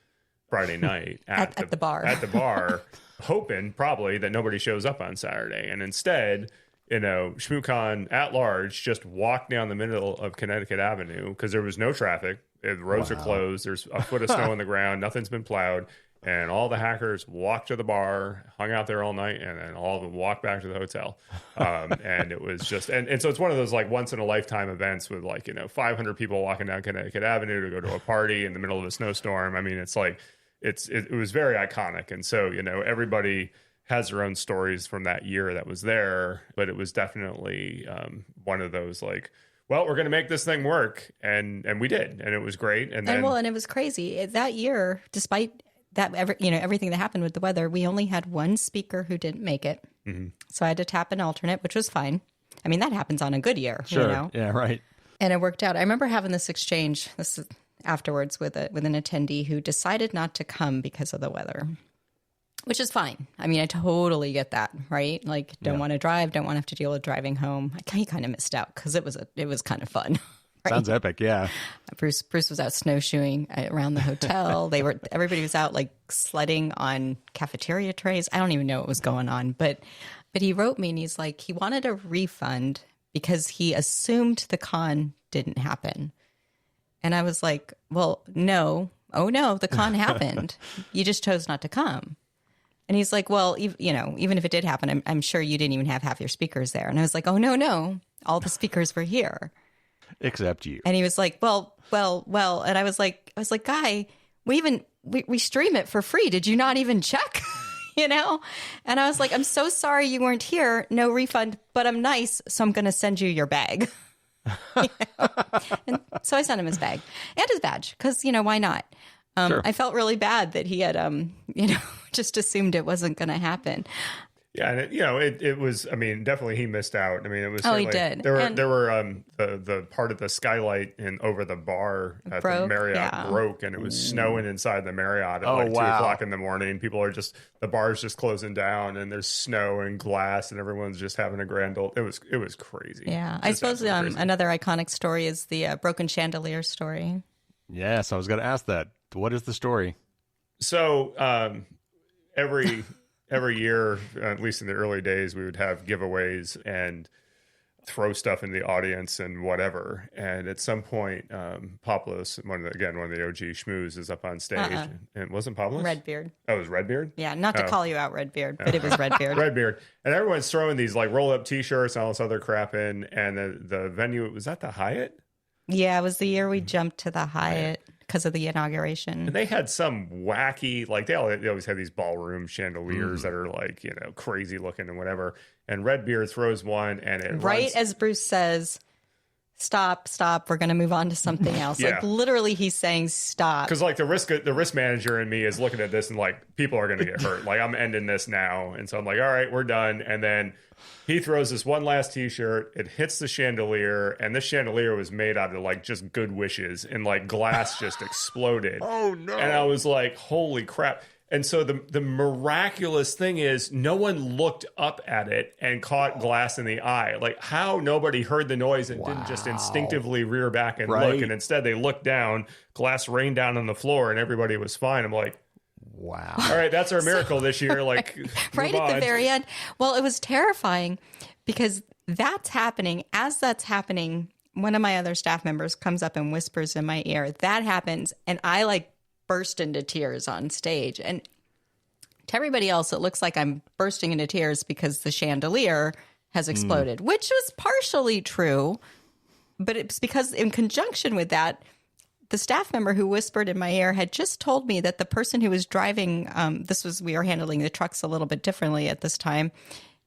Friday night at the bar. At the bar, hoping probably that nobody shows up on Saturday. And instead, ShmooCon at large just walked down the middle of Connecticut Avenue because there was no traffic. The roads are closed. There's a foot of snow on the ground. Nothing's been plowed. And all the hackers walked to the bar, hung out there all night, and then all of them walked back to the hotel. And it was just, and so it's one of those like once in a lifetime events with 500 people walking down Connecticut Avenue to go to a party in the middle of a snowstorm. I mean, it's like, it was very iconic. And so, everybody has their own stories from that year that was there, but it was definitely one of those like, well, we're going to make this thing work. And we did. And it was great. And it was crazy that year, despite that, everything that happened with the weather, we only had one speaker who didn't make it. Mm-hmm. So I had to tap an alternate, which was fine. I mean, that happens on a good year, Sure. Yeah, right. And it worked out. I remember having this exchange afterwards with an attendee who decided not to come because of the weather, which is fine. I mean, I totally get that, right? Like, don't want to drive, don't want to have to deal with driving home. I kind of missed out because it was kind of fun. Right? Sounds epic, yeah. Bruce was out snowshoeing around the hotel. Everybody was out like sledding on cafeteria trays. I don't even know what was going on, but he wrote me and he's like, he wanted a refund because he assumed the con didn't happen. And I was like, well, no. Oh no, the con happened. You just chose not to come. And he's like, well, even if it did happen, I'm sure you didn't even have half your speakers there. And I was like, oh no, all the speakers were here. Except you. And he was like, well. And I was like, guy, we stream it for free. Did you not even check? And I was like, I'm so sorry you weren't here. No refund, but I'm nice. So I'm going to send you your bag. And so I sent him his bag and his badge because, why not? Sure. I felt really bad that he had, just assumed it wasn't going to happen. Yeah, and it was. I mean, definitely he missed out. I mean, it was. Oh, he did. There were the part of the skylight over the bar at the Marriott broke, and it was snowing inside the Marriott at 2:00 in the morning. People are the bar's just closing down, and there's snow and glass, and everyone's just having a grand old. It was crazy. Yeah, I suppose another iconic story is the broken chandelier story. Yes, I was going to ask that. What is the story? So every year, at least in the early days, we would have giveaways and throw stuff in the audience and whatever. And at some point, Pablo's, one of the OG Shmoos, is up on stage. And it wasn't Pablo's? Redbeard. Oh, it was Redbeard? Yeah, not to call you out, Redbeard, but it was Redbeard. Redbeard. And everyone's throwing these like roll-up T-shirts and all this other crap in. And the venue, was that the Hyatt? Yeah, it was the year we jumped to the Hyatt because of the inauguration. And they had some wacky, like they always have these ballroom chandeliers that are like, crazy looking and whatever. And Redbeard throws one and it runs. As Bruce says, stop, we're going to move on to something else. Yeah. Like literally he's saying stop. Because like the risk manager in me is looking at this and like, people are going to get hurt. Like I'm ending this now. And so I'm like, all right, we're done. And then he throws this one last T-shirt. It hits the chandelier, and this chandelier was made out of like just good wishes, and like glass just exploded. Oh no! And I was like, "Holy crap!" And so the miraculous thing is, no one looked up at it and caught glass in the eye. Like how nobody heard the noise and didn't just instinctively rear back and look, and instead they looked down, glass rained down on the floor, and everybody was fine. I'm like, wow. All right, that's our miracle this year. Like right at the very end. Well, it was terrifying because that's happening. As that's happening, one of my other staff members comes up and whispers in my ear. That happens, and I like burst into tears on stage. And to everybody else, it looks like I'm bursting into tears because the chandelier has exploded, which was partially true. But it's because in conjunction with that, the staff member who whispered in my ear had just told me that the person who was driving, we were handling the trucks a little bit differently at this time.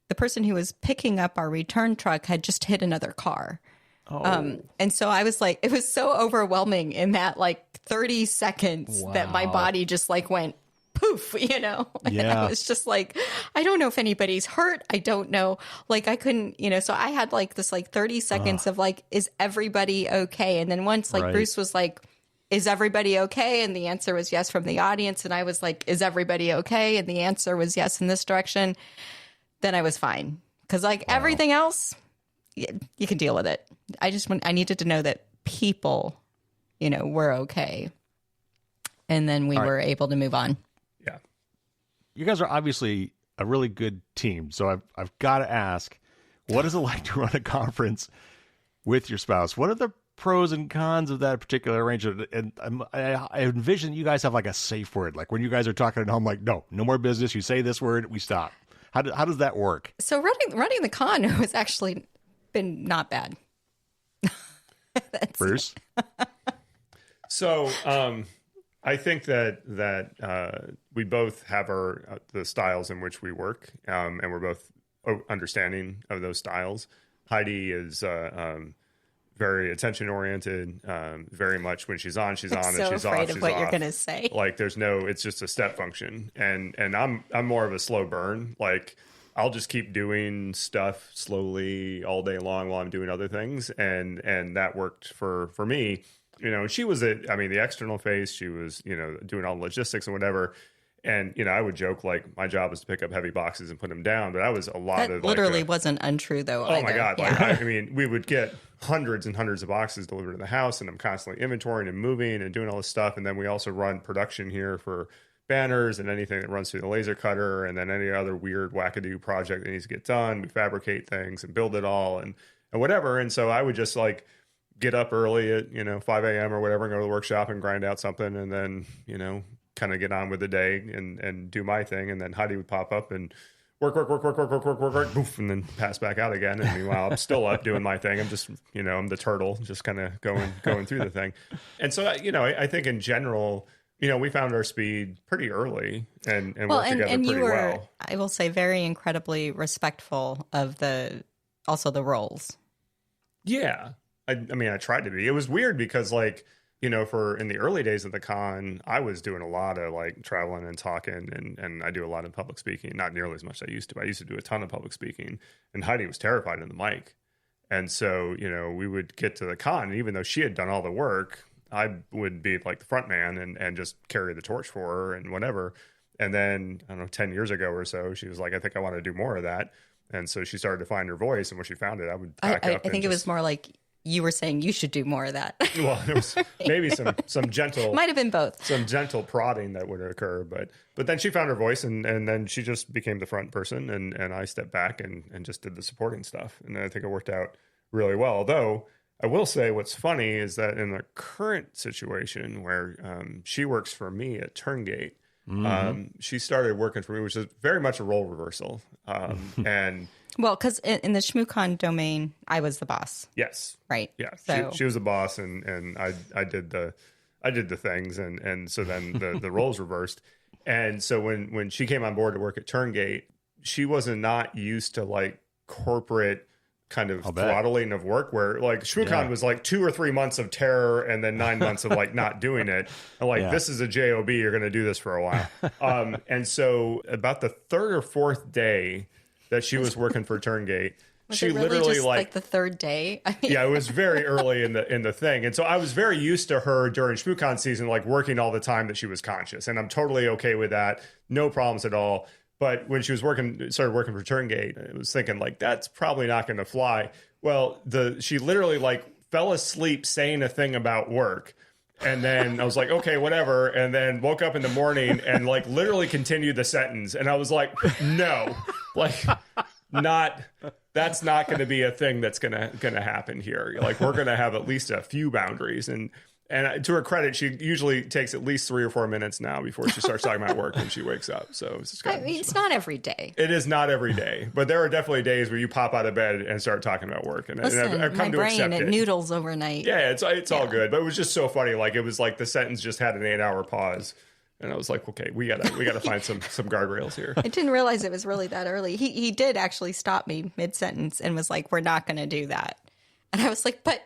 The person who was picking up our return truck had just hit another car. Oh. And so I was like, it was so overwhelming in that like 30 seconds that my body just like went poof, And I was just like, I don't know if anybody's hurt. I don't know. Like I couldn't, so I had like this like 30 seconds of like, is everybody okay? And then once like Bruce was like, is everybody okay? And the answer was yes from the audience. And I was like, is everybody okay? And the answer was yes in this direction. Then I was fine. Because like everything else, you can deal with it. I needed to know that people, were okay. And then we were able to move on. Yeah. You guys are obviously a really good team. So I've got to ask, what is it like to run a conference with your spouse? What are the pros and cons of that particular arrangement? And I envision you guys have like a safe word. Like when you guys are talking at home, like, no more business. You say this word, we stop. How does that work? So running the con has actually been not bad. Bruce? So I think that we both have the styles in which we work, and we're both understanding of those styles. Heidi is very attention oriented, very much when she's on, she's on, and she's off, she's of what off. You're gonna say. Like it's just a step function, and I'm more of a slow burn. Like I'll just keep doing stuff slowly all day long while I'm doing other things, and that worked for me. She was the external face. She was doing all the logistics and whatever. And, I would joke, like, my job was to pick up heavy boxes and put them down. But that was a lot of, literally wasn't untrue, though. Oh, my either. God. Yeah. Like, we would get hundreds and hundreds of boxes delivered to the house. And I'm constantly inventorying and moving and doing all this stuff. And then we also run production here for banners and anything that runs through the laser cutter. And then any other weird wackadoo project that needs to get done. We fabricate things and build it all and whatever. And so I would just, like, get up early at, 5 a.m. or whatever and go to the workshop and grind out something. And then, kind of get on with the day and do my thing. And then Heidi would pop up and work, boof, and then pass back out again. And meanwhile, I'm still up doing my thing. I'm just, I'm the turtle, just kind of going through the thing. And so, I think in general, we found our speed pretty early and worked together and pretty you were, well. I will say, very incredibly respectful of the roles. Yeah. I tried to be. It was weird because like, in the early days of the con, I was doing a lot of like traveling and talking and I do a lot of public speaking, not nearly as much as I used to. I used to do a ton of public speaking and Heidi was terrified of the mic. And so, we would get to the con and even though she had done all the work, I would be like the front man and just carry the torch for her and whatever. And then, I don't know, 10 years ago or so, she was like, I think I want to do more of that. And so she started to find her voice. And when she found it, I would pack up. I think it was more like you were saying you should do more of that. Well, there was maybe some gentle, might have been both, some gentle prodding that would occur, but then she found her voice and then she just became the front person and I stepped back and just did the supporting stuff. And I think it worked out really well. Although I will say what's funny is that in the current situation where she works for me at Turngate, she started working for me, which is very much a role reversal. And well, because in the ShmooCon domain, I was the boss. Yes. Right. Yeah. So. She was the boss, and I did the things, and so then the roles reversed. And so when she came on board to work at Turngate, she wasn't not used to like corporate kind of throttling of work where like ShmooCon was like 2 or 3 months of terror and then 9 months of like not doing it. And like, this is a job, you're going to do this for a while. And so about the third or fourth day that she was working for Turngate, she really literally just like the third day. Yeah, it was very early in the thing. And so I was very used to her during ShmooCon season, like working all the time that she was conscious. And I'm totally okay with that. No problems at all. But when she started working for Turngate, I was thinking like, that's probably not going to fly. Well, she literally like fell asleep saying a thing about work. And then I was like, okay, whatever. And then woke up in the morning and like literally continued the sentence. And I was like, no, like that's not going to be a thing that's going to happen here. Like we're going to have at least a few boundaries. And to her credit, she usually takes at least 3 or 4 minutes now before she starts talking about work when she wakes up. So it's not every day. It is not every day, but there are definitely days where you pop out of bed and start talking about work. And Listen, I've come my to brain, accept it. Noodles overnight. Yeah, it's all good. But it was just so funny. Like it was like the sentence just had an 8-hour pause. And I was like, okay, we gotta find some guardrails here. I didn't realize it was really that early. He did actually stop me mid-sentence and was like, we're not going to do that. And I was like, but...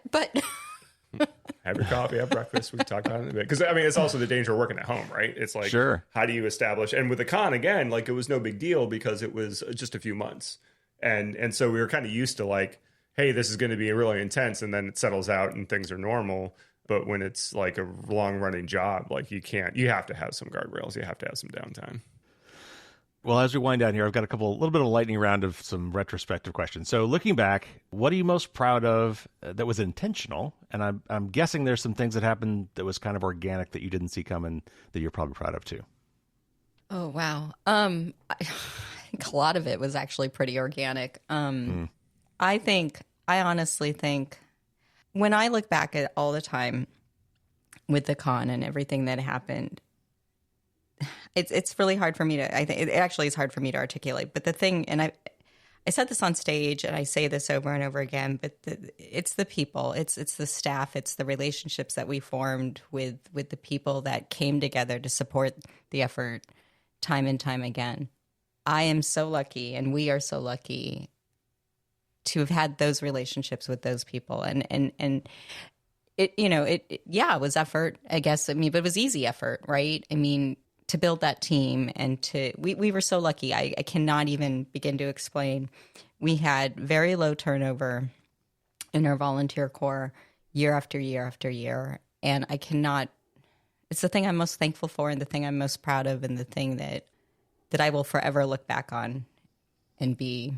Have your coffee, have breakfast. We can talk about it in a bit. Because, I mean, it's also the danger of working at home, right? It's like, how do you establish? And with the con, again, like it was no big deal because it was just a few months. And so we were kind of used to like, hey, this is going to be really intense. And then it settles out and things are normal. But when it's like a long running job, like you have to have some guardrails. You have to have some downtime. Well, as we wind down here, I've got a little bit of a lightning round of some retrospective questions. So looking back, what are you most proud of that was intentional? And I'm guessing there's some things that happened that was kind of organic that you didn't see coming that you're probably proud of too. Oh, wow. I think a lot of it was actually pretty organic. I honestly think when I look back at all the time with the con and everything that happened, it's really hard for me to, I think it actually is hard for me to articulate. But the thing, and I said this on stage and I say this over and over again, but it's the people, it's the staff, it's the relationships that we formed with the people that came together to support the effort time and time again. I am so lucky, and we are so lucky to have had those relationships with those people. And it, it was effort, I guess. I mean, but it was easy effort, right? I mean, to build that team and we were so lucky. I cannot even begin to explain. We had very low turnover in our volunteer corps year after year after year. And it's the thing I'm most thankful for and the thing I'm most proud of and the thing that I will forever look back on and be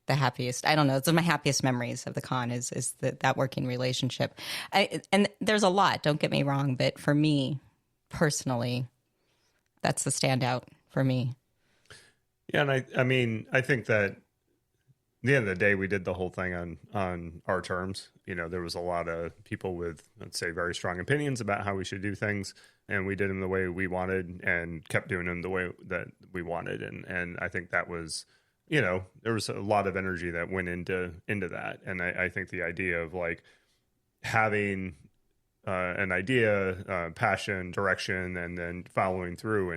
the happiest. I don't know. It's one of my happiest memories of the con is that working relationship. And there's a lot, don't get me wrong, but for me personally, that's the standout for me. Yeah, and I think that at the end of the day, we did the whole thing on our terms. There was a lot of people with, let's say, very strong opinions about how we should do things, and we did them the way we wanted and kept doing them the way that we wanted. And I think that was, there was a lot of energy that went into that. And I think the idea of like having an idea, passion, direction, and then following through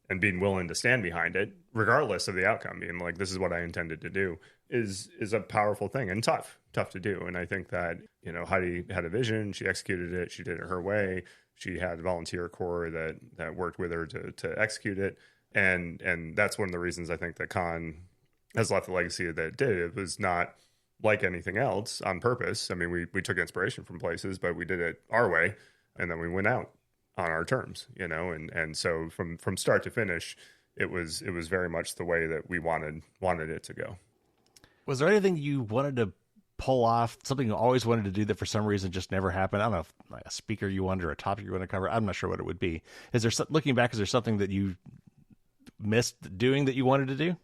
and being willing to stand behind it, regardless of the outcome, being like, this is what I intended to do, is a powerful thing and tough to do. And I think that, Heidi had a vision, she executed it, she did it her way. She had a volunteer corps that worked with her to execute it. And that's one of the reasons I think that con has left the legacy that it did. It was not like anything else on purpose. I mean, we took inspiration from places, but we did it our way, and then we went out on our terms, and so from start to finish, it was very much the way that we wanted it to go. Was there anything you wanted to pull off, something you always wanted to do that for some reason just never happened? I don't know, if like a speaker you wanted or a topic you want to cover. I'm not sure what it would be. Looking back, is there something that you missed doing that you wanted to do?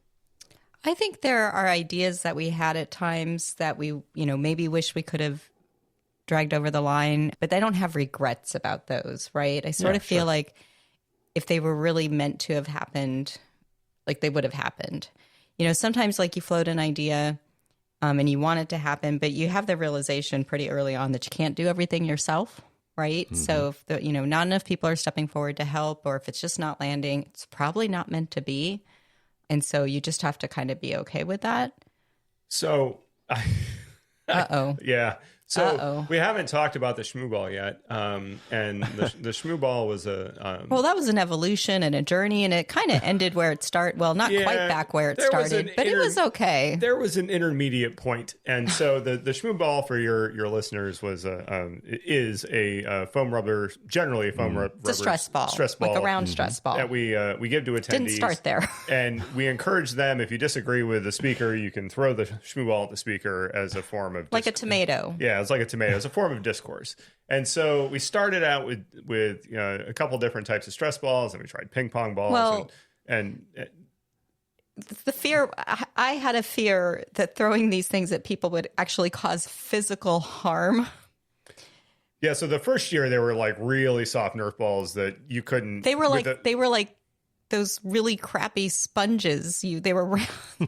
I think there are ideas that we had at times that we, maybe wish we could have dragged over the line, but I don't have regrets about those, right? I sort of feel like if they were really meant to have happened, like they would have happened. Sometimes like you float an idea and you want it to happen, but you have the realization pretty early on that you can't do everything yourself, right? Mm-hmm. So if not enough people are stepping forward to help, or if it's just not landing, it's probably not meant to be. And so you just have to kind of be okay with that. So, yeah. So we haven't talked about the ShmooBall yet. And the ShmooBall was well, that was an evolution and a journey, and it kind of ended where it started. Well, not quite back where it started, but it was okay. There was an intermediate point. And so the ShmooBall, for your listeners, is a foam rubber, generally a foam rubber. It's a stress ball. Like a round stress ball. That we give to attendees. Didn't start there. And we encourage them, if you disagree with the speaker, you can throw the ShmooBall at the speaker as a form of... Like a tomato. Yeah, it's like a tomato. It's a form of discourse. And so we started out with a couple different types of stress balls, and we tried ping pong balls. Well, and the fear, I had a fear that throwing these things at people would actually cause physical harm. Yeah, so the first year they were like really soft Nerf balls that you couldn't... They were like those really crappy sponges. They were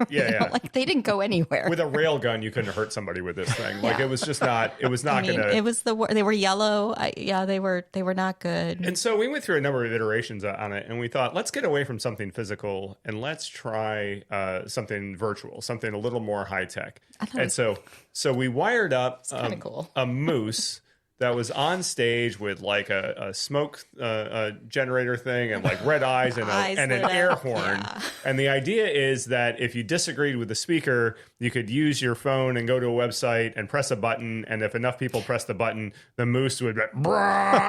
like they didn't go anywhere. With a rail gun, you couldn't hurt somebody with this thing. Like it was just not. It was not going to. It was they were yellow. They were not good. And so we went through a number of iterations on it, and we thought, let's get away from something physical and let's try something virtual, something a little more high tech. And so we wired up cool. a moose that was on stage with like a smoke generator thing and like red eyes and, an air horn. Yeah. And the idea is that if you disagreed with the speaker, you could use your phone and go to a website and press a button. And if enough people press the button, the moose would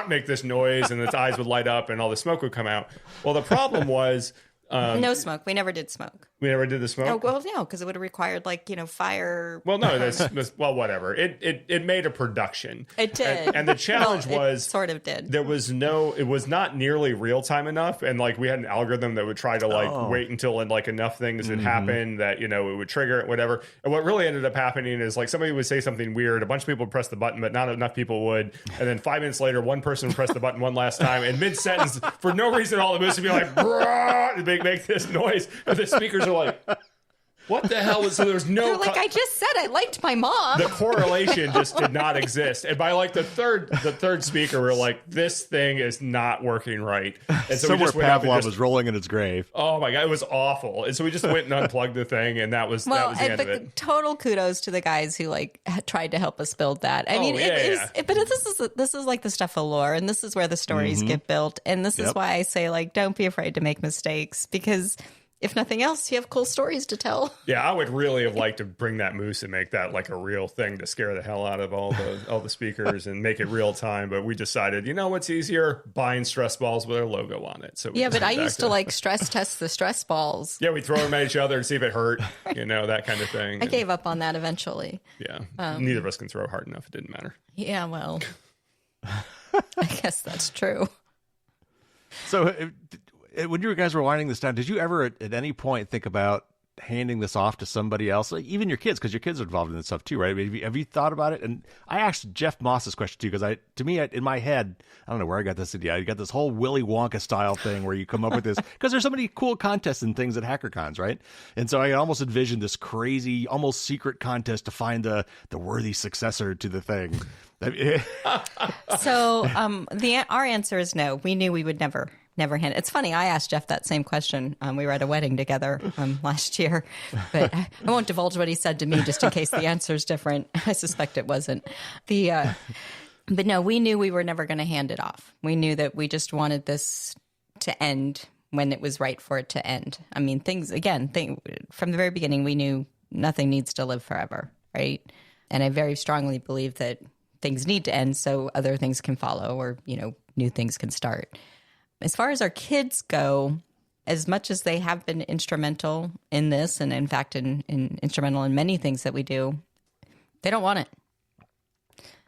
make this noise and its eyes would light up and all the smoke would come out. Well, the problem was... no smoke. We never did smoke. We never did the smoke? Oh, well, no, because it would have required, like, fire. Well, no, well, whatever. It made a production. It did. And the challenge was... It sort of did. It was not nearly real time enough. And, like, we had an algorithm that would try to, like, wait until, like, enough things had happened that, it would trigger it, whatever. And what really ended up happening is, like, somebody would say something weird. A bunch of people would press the button, but not enough people would. And then 5 minutes later, one person would press the button one last time. And mid-sentence, for no reason at all, the moose would be like, and make this noise. And the speakers are like... What the hell was... So there was no... They're like, I just said I liked my mom. The correlation just did not exist. And by like the third speaker, we're like, this thing is not working right. And so somewhere Pavlov was rolling in its grave. Oh my God, it was awful. And so we just went and unplugged the thing, and that was the end of it. Total kudos to the guys who like tried to help us build that. I mean, but this is like the stuff of lore, and this is where the stories get built. And this is why I say, like, don't be afraid to make mistakes, because... if nothing else, you have cool stories to tell. Yeah, I would really have liked to bring that moose and make that like a real thing to scare the hell out of all the speakers and make it real time. But we decided, what's easier? Buying stress balls with our logo on it. So but I used to like stress test the stress balls. Yeah, we throw them at each other and see if it hurt, that kind of thing. I gave up on that eventually. Yeah, neither of us can throw hard enough. It didn't matter. Yeah, well, I guess that's true. So... when you guys were winding this down, did you ever at any point think about handing this off to somebody else, like even your kids, because your kids are involved in this stuff too, right? I mean, have you thought about it? And I asked Jeff Moss this question too, because in my head, I don't know where I got this idea. I got this whole Willy Wonka style thing where you come up with this, because there's so many cool contests and things at HackerCons, right? And so I almost envisioned this crazy, almost secret contest to find the worthy successor to the thing. So our answer is no. We knew we would never hand it. It's funny, I asked Jeff that same question. We were at a wedding together last year, but I won't divulge what he said to me just in case the answer is different. I suspect it wasn't. But no, we knew we were never going to hand it off. We knew that we just wanted this to end when it was right for it to end. I mean, from the very beginning, we knew nothing needs to live forever, right? And I very strongly believe that things need to end so other things can follow, or, new things can start. As far as our kids go, as much as they have been instrumental in this, and in fact, in instrumental in many things that we do, they don't want it.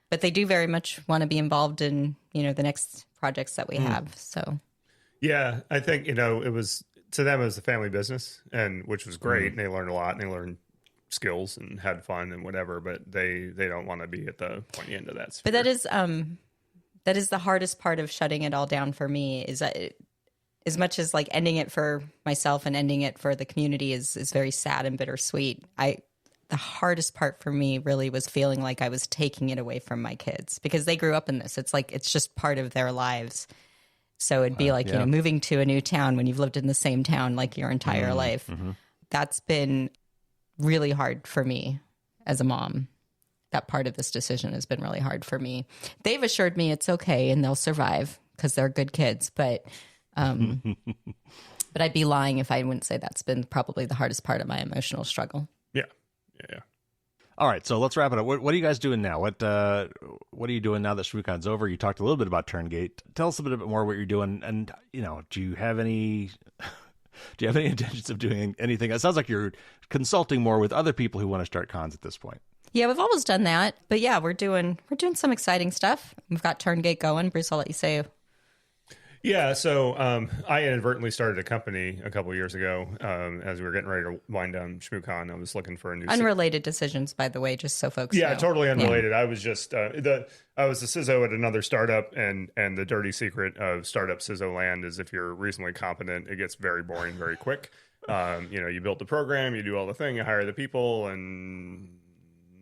But they do very much want to be involved in, the next projects that we have. So, yeah, I think, it was, to them, it was a family business, and which was great. And they learned a lot, and they learned skills and had fun and whatever, but they don't want to be at the pointy end of that sphere. But that is the hardest part of shutting it all down for me, is that as much as like ending it for myself and ending it for the community is very sad and bittersweet. The hardest part for me really was feeling like I was taking it away from my kids, because they grew up in this. It's like, it's just part of their lives. So it'd be like, moving to a new town when you've lived in the same town like your entire life. Mm-hmm. That's been really hard for me as a mom. That part of this decision has been really hard for me. They've assured me it's okay and they'll survive because they're good kids. But I'd be lying if I wouldn't say that's been probably the hardest part of my emotional struggle. Yeah. All right, so let's wrap it up. What are you guys doing now? What are you doing now that ShmooCon's over? You talked a little bit about Turngate. Tell us a bit more what you're doing, and do you have any intentions of doing anything? It sounds like you're consulting more with other people who want to start cons at this point. Yeah, we've always done that, but yeah, we're doing some exciting stuff. We've got Turngate going. Bruce, I'll let you say. Yeah, so I inadvertently started a company a couple of years ago as we were getting ready to wind down ShmooCon. I was looking for a new... Unrelated decisions, by the way, just so folks know. Totally unrelated. Yeah. I was just... I was a CISO at another startup, and the dirty secret of startup CISO land is if you're reasonably competent, it gets very boring very quick. You build the program, you do all the thing, you hire the people, and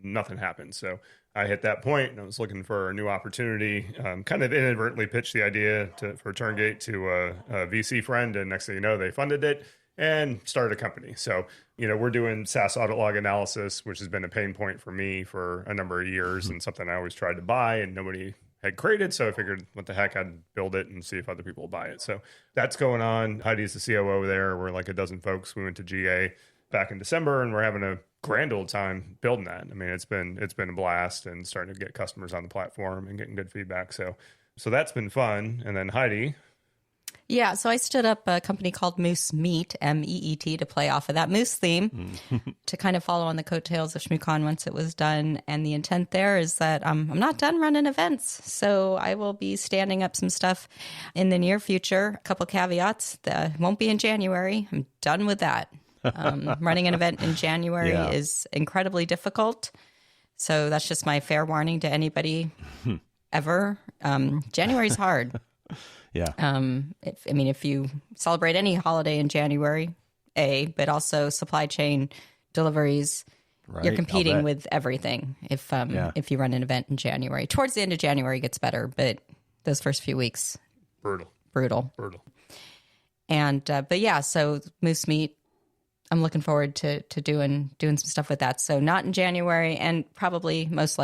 nothing happens. So I hit that point, and I was looking for a new opportunity. Kind of inadvertently pitched the idea for Turngate to a VC friend, and next thing you know, they funded it and started a company. So, we're doing SaaS audit log analysis, which has been a pain point for me for a number of years, and something I always tried to buy, and nobody had created. So I figured, what the heck, I'd build it and see if other people will buy it. So that's going on. Heidi's the COO there. We're like a dozen folks. We went to GA back in December, and we're having a grand old time building that. I mean, it's been a blast, and starting to get customers on the platform and getting good feedback. So that's been fun. And then Heidi. Yeah, so I stood up a company called Moose Meat, MEET, to play off of that Moose theme, to kind of follow on the coattails of ShmooCon once it was done. And the intent there is that I'm not done running events, so I will be standing up some stuff in the near future. A couple caveats: that won't be in January. I'm done with that. Running an event in January is incredibly difficult, so that's just my fair warning to anybody ever. January's hard. Yeah. If you celebrate any holiday in January, but also supply chain deliveries, right, you're competing with everything. If you run an event in January, towards the end of January gets better, but those first few weeks, brutal. And but yeah, so Moose Meat, I'm looking forward to doing some stuff with that. So not in January, and probably most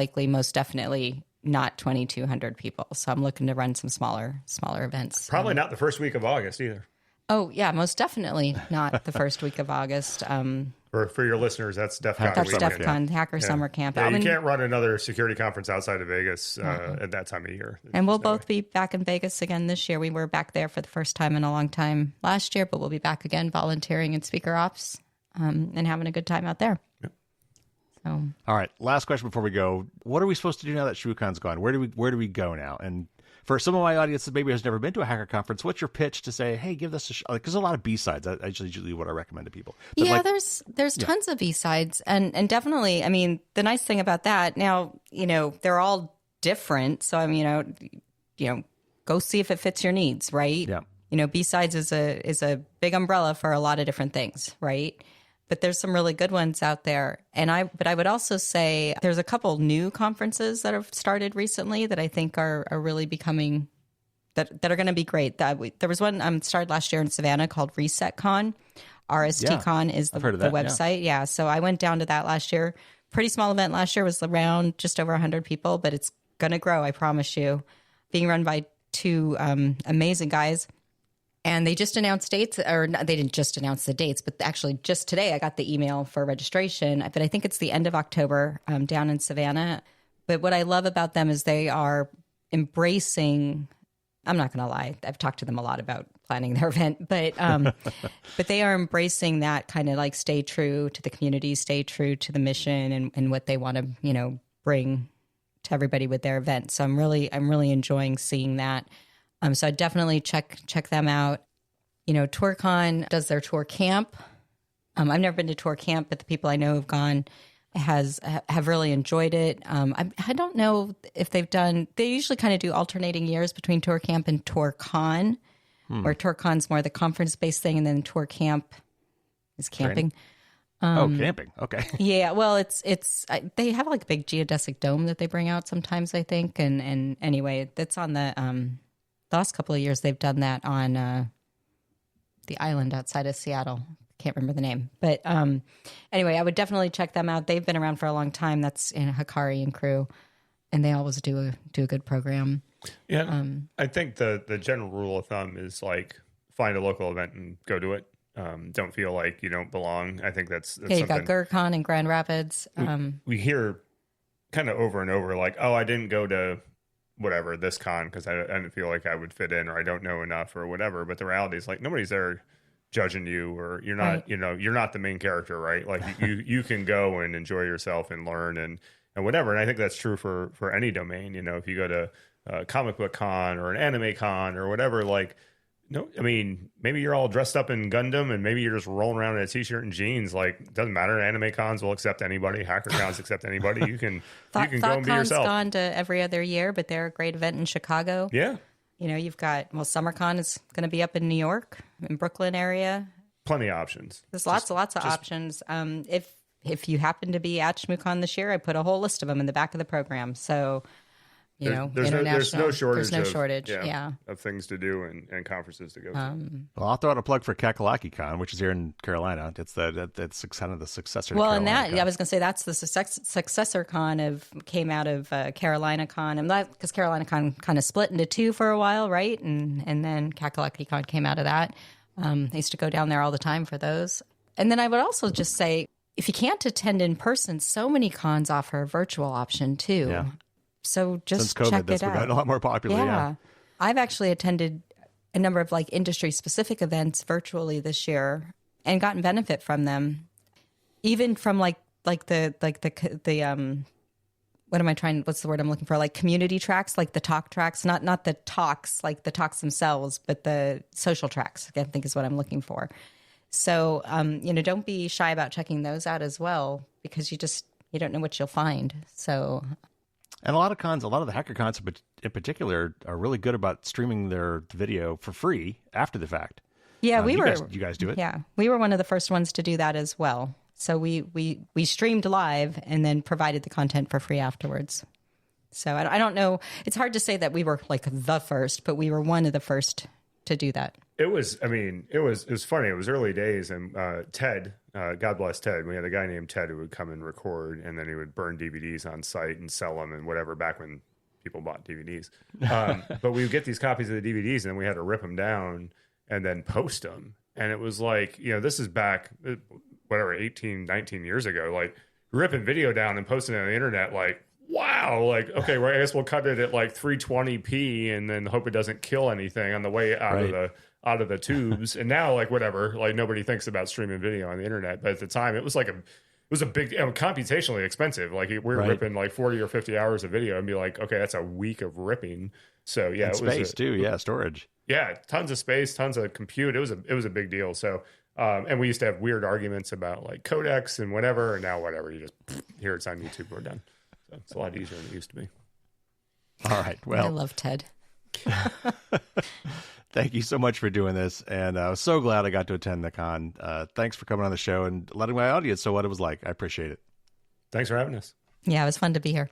definitely not 2,200 people. So I'm looking to run some smaller events. Probably not the first week of August either. Oh, yeah, most definitely not the first week of August. For your listeners, that's DEF CON. That's DEF CON, Hacker Summer Camp. Yeah, you can't run another security conference outside of Vegas at that time of year. And we'll both be back in Vegas again this year. We were back there for the first time in a long time last year, but we'll be back again volunteering in speaker ops and having a good time out there. Yep. So. All right, last question before we go. What are we supposed to do now that ShmooCon's gone? Where do we go now? And for some of my audience that maybe has never been to a hacker conference, what's your pitch to say, hey, give this a shot? Because a lot of B-sides. That's usually what I recommend to people. But there's tons of B-sides. And definitely, I mean, the nice thing about that, now, they're all different. So, go see if it fits your needs, right? Yeah. B-sides is a big umbrella for a lot of different things, right? But there's some really good ones out there. But I would also say there's a couple new conferences that have started recently that I think are really becoming, that are going to be great. There was one started last year in Savannah called ResetCon. RSTCon is the website. Yeah. So I went down to that last year. Pretty small event last year, was around just over 100 people, but it's going to grow, I promise you. Being run by two amazing guys. And they just announced dates, or they didn't just announce the dates, but actually just today I got the email for registration. But I think it's the end of October down in Savannah. But what I love about them is they are embracing, I'm not going to lie, I've talked to them a lot about planning their event, but they are embracing that kind of like stay true to the community, stay true to the mission and what they want to, bring to everybody with their event. So I'm really enjoying seeing that. So I definitely check them out. TourCon does their tour camp. I've never been to tour camp, but the people I know have gone have really enjoyed it. I don't know if they usually kind of do alternating years between tour camp and TourCon, where TourCon's more the conference-based thing, and then tour camp is camping. Camping. Okay. Yeah. Well, it's they have like a big geodesic dome that they bring out sometimes, I think. And anyway, that's on the last couple of years they've done that on the island outside of Seattle. Can't remember the name, but anyway, I would definitely check them out. They've been around for a long time. That's in Hikari and crew, and they always do a good program. Yeah, I think the general rule of thumb is like find a local event and go to it. Don't feel like you don't belong. I think that's you've got GurCon in Grand Rapids. We hear kind of over and over like, oh, I didn't go to whatever this con because I didn't feel like I would fit in, or I don't know enough, or whatever. But the reality is like nobody's there judging you, or you're not, right. You're not the main character, right? Like you can go and enjoy yourself and learn and whatever. And I think that's true for any domain. If you go to a comic book con or an anime con or whatever, like, no, I mean, maybe you're all dressed up in Gundam and maybe you're just rolling around in a t-shirt and jeans. Like, doesn't matter. Anime cons will accept anybody. Hacker cons accept anybody. You can go and be yourself. Gone to every other year, but they're a great event in Chicago. Yeah. You've got, SummerCon is going to be up in New York, in Brooklyn area. Plenty of options. There's lots of options. If you happen to be at ShmooCon this year, I put a whole list of them in the back of the program. So, international. There's no shortage. Yeah. Of things to do and conferences to go to. Well, I'll throw out a plug for KakalakiCon, which is here in Carolina. It's that's kind of the successor. Well, to and Carolina I was going to say that's the successor con came out of Carolina Con, and that because Carolina Con kind of split into two for a while, right? And then KakalakiCon came out of that. I used to go down there all the time for those. And then I would also just say, if you can't attend in person, so many cons offer a virtual option too. Yeah. So just Since COVID, check that's it out. gotten a lot more popular. Yeah. I've actually attended a number of like industry specific events virtually this year and gotten benefit from them, even from like the what's the word I'm looking for? Like community tracks, like the talk tracks, not the talks, like the talks themselves, but the social tracks, I think is what I'm looking for. So, don't be shy about checking those out as well, because you don't know what you'll find. So, and a lot of the hacker cons in particular are really good about streaming their video for free after the fact. Yeah, you guys do it. Yeah, we were one of the first ones to do that as well. So we streamed live and then provided the content for free afterwards. So I don't know. It's hard to say that we were like the first, but we were one of the first to do that. It was funny. It was early days, and Ted, God bless Ted. We had a guy named Ted who would come and record, and then he would burn DVDs on site and sell them and whatever, back when people bought DVDs. But we would get these copies of the DVDs, and then we had to rip them down and then post them. And it was like, this is back, 18, 19 years ago, like ripping video down and posting it on the internet, like, wow, like, okay, well, I guess we'll cut it at like 320p and then hope it doesn't kill anything on the way out of the tubes. And now, like, whatever, like nobody thinks about streaming video on the internet. But at the time, it was a big, computationally expensive. Like we were ripping like 40 or 50 hours of video and be like, okay, that's a week of ripping. So yeah, and it was too. Yeah, storage. Yeah, tons of space, tons of compute. It was a big deal. So. And we used to have weird arguments about like codecs and whatever, and now whatever, you just here it's on YouTube, we're done. So it's a lot easier than it used to be. All right. Well, I love Ted. Thank you so much for doing this, and I was so glad I got to attend the con. Thanks for coming on the show and letting my audience know what it was like. I appreciate it. Thanks for having us. Yeah, it was fun to be here.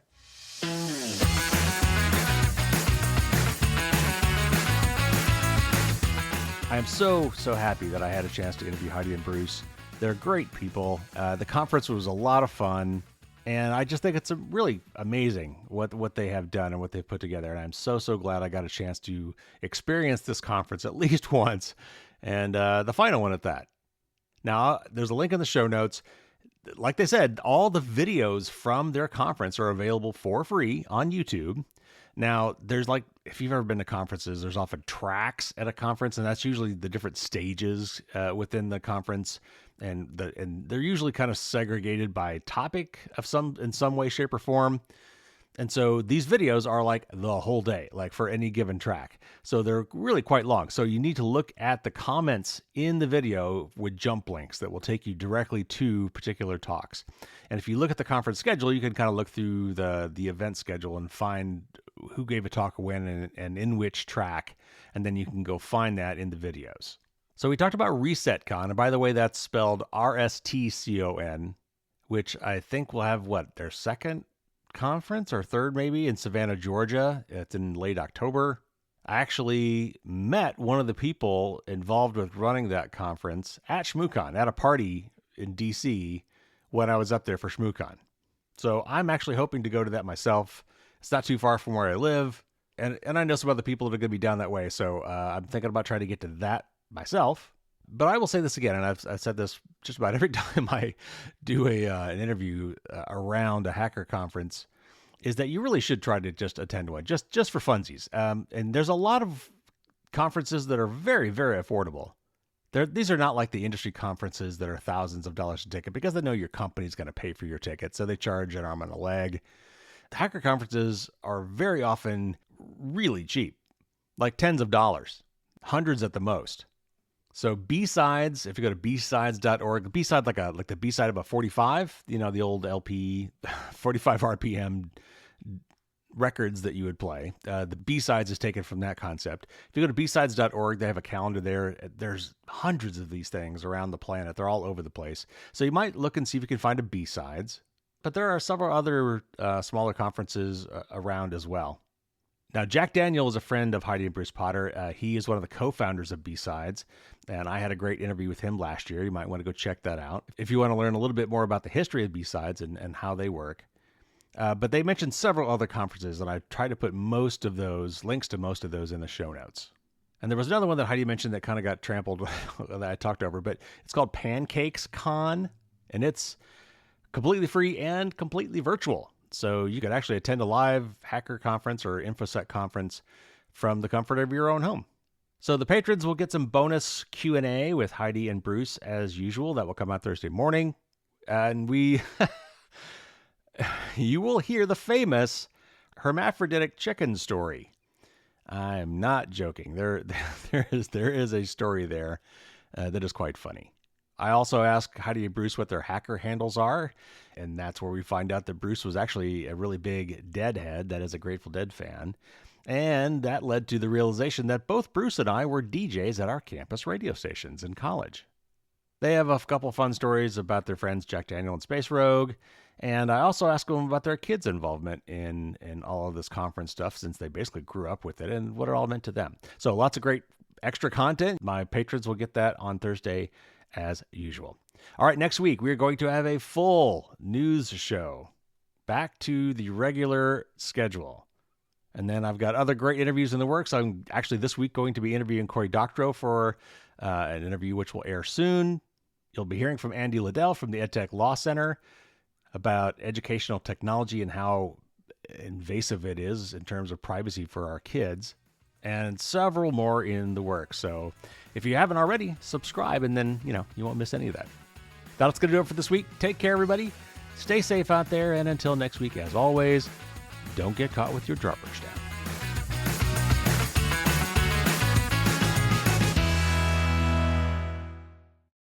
I am so happy that I had a chance to interview Heidi and Bruce. They're great people. The conference was a lot of fun, and I just think it's really amazing what they have done and what they've put together. And I'm so glad I got a chance to experience this conference at least once, and the final one at that. Now, there's a link in the show notes. Like they said, all the videos from their conference are available for free on YouTube. Now, there's like, if you've ever been to conferences, there's often tracks at a conference, and that's usually the different stages within the conference, and they're usually kind of segregated by topic in some way, shape, or form. And so these videos are like the whole day, like for any given track. So they're really quite long. So you need to look at the comments in the video with jump links that will take you directly to particular talks. And if you look at the conference schedule, you can kind of look through the event schedule and find who gave a talk when and in which track. And then you can go find that in the videos. So we talked about ResetCon. And by the way, that's spelled RSTCON, which I think will have their second conference or third maybe in Savannah, Georgia. It's in late October. I actually met one of the people involved with running that conference at ShmooCon at a party in D.C. when I was up there for ShmooCon. So I'm actually hoping to go to that myself. It's not too far from where I live, and I know some other people that are going to be down that way. So I'm thinking about trying to get to that myself. But I will say this again, and I've said this just about every time I do an interview around a hacker conference, is that you really should try to just attend one, just for funsies. And there's a lot of conferences that are very, very affordable. These are not like the industry conferences that are thousands of dollars a ticket, because they know your company's going to pay for your ticket, so they charge an arm and a leg. The hacker conferences are very often really cheap, like tens of dollars, hundreds at the most. So B-Sides, if you go to bsides.org, B-Side like the B-side of a 45, the old LP, 45 RPM records that you would play. The B-Sides is taken from that concept. If you go to bsides.org, they have a calendar there. There's hundreds of these things around the planet. They're all over the place. So you might look and see if you can find a B-Sides. But there are several other smaller conferences around as well. Now, Jack Daniel is a friend of Heidi and Bruce Potter. He is one of the co-founders of B-Sides, and I had a great interview with him last year. You might want to go check that out if you want to learn a little bit more about the history of B-Sides and how they work. But they mentioned several other conferences, and I tried to put most of those, links to most of those in the show notes. And there was another one that Heidi mentioned that kind of got trampled that I talked over, but it's called Pancakes Con, and it's completely free and completely virtual. So you could actually attend a live hacker conference or InfoSec conference from the comfort of your own home. So the patrons will get some bonus Q&A with Heidi and Bruce as usual. That will come out Thursday morning. And you will hear the famous hermaphroditic chicken story. I'm not joking. There is a story there that is quite funny. I also asked Heidi and Bruce what their hacker handles are, and that's where we find out that Bruce was actually a really big Deadhead, that is a Grateful Dead fan, and that led to the realization that both Bruce and I were DJs at our campus radio stations in college. They have a couple fun stories about their friends Jack Daniel and Space Rogue, and I also asked them about their kids' involvement in all of this conference stuff, since they basically grew up with it and what it all meant to them. So lots of great extra content. My patrons will get that on Thursday as usual. All right, next week we're going to have a full news show, back to the regular schedule. And then I've got other great interviews in the works. I'm actually this week going to be interviewing Cory Doctorow for an interview which will air soon. You'll be hearing from Andy Liddell from the EdTech Law Center about educational technology and how invasive it is in terms of privacy for our kids, and several more in the works. So if you haven't already, subscribe, and then, you won't miss any of that. That's going to do it for this week. Take care, everybody. Stay safe out there, and until next week, as always, don't get caught with your drawbridge down.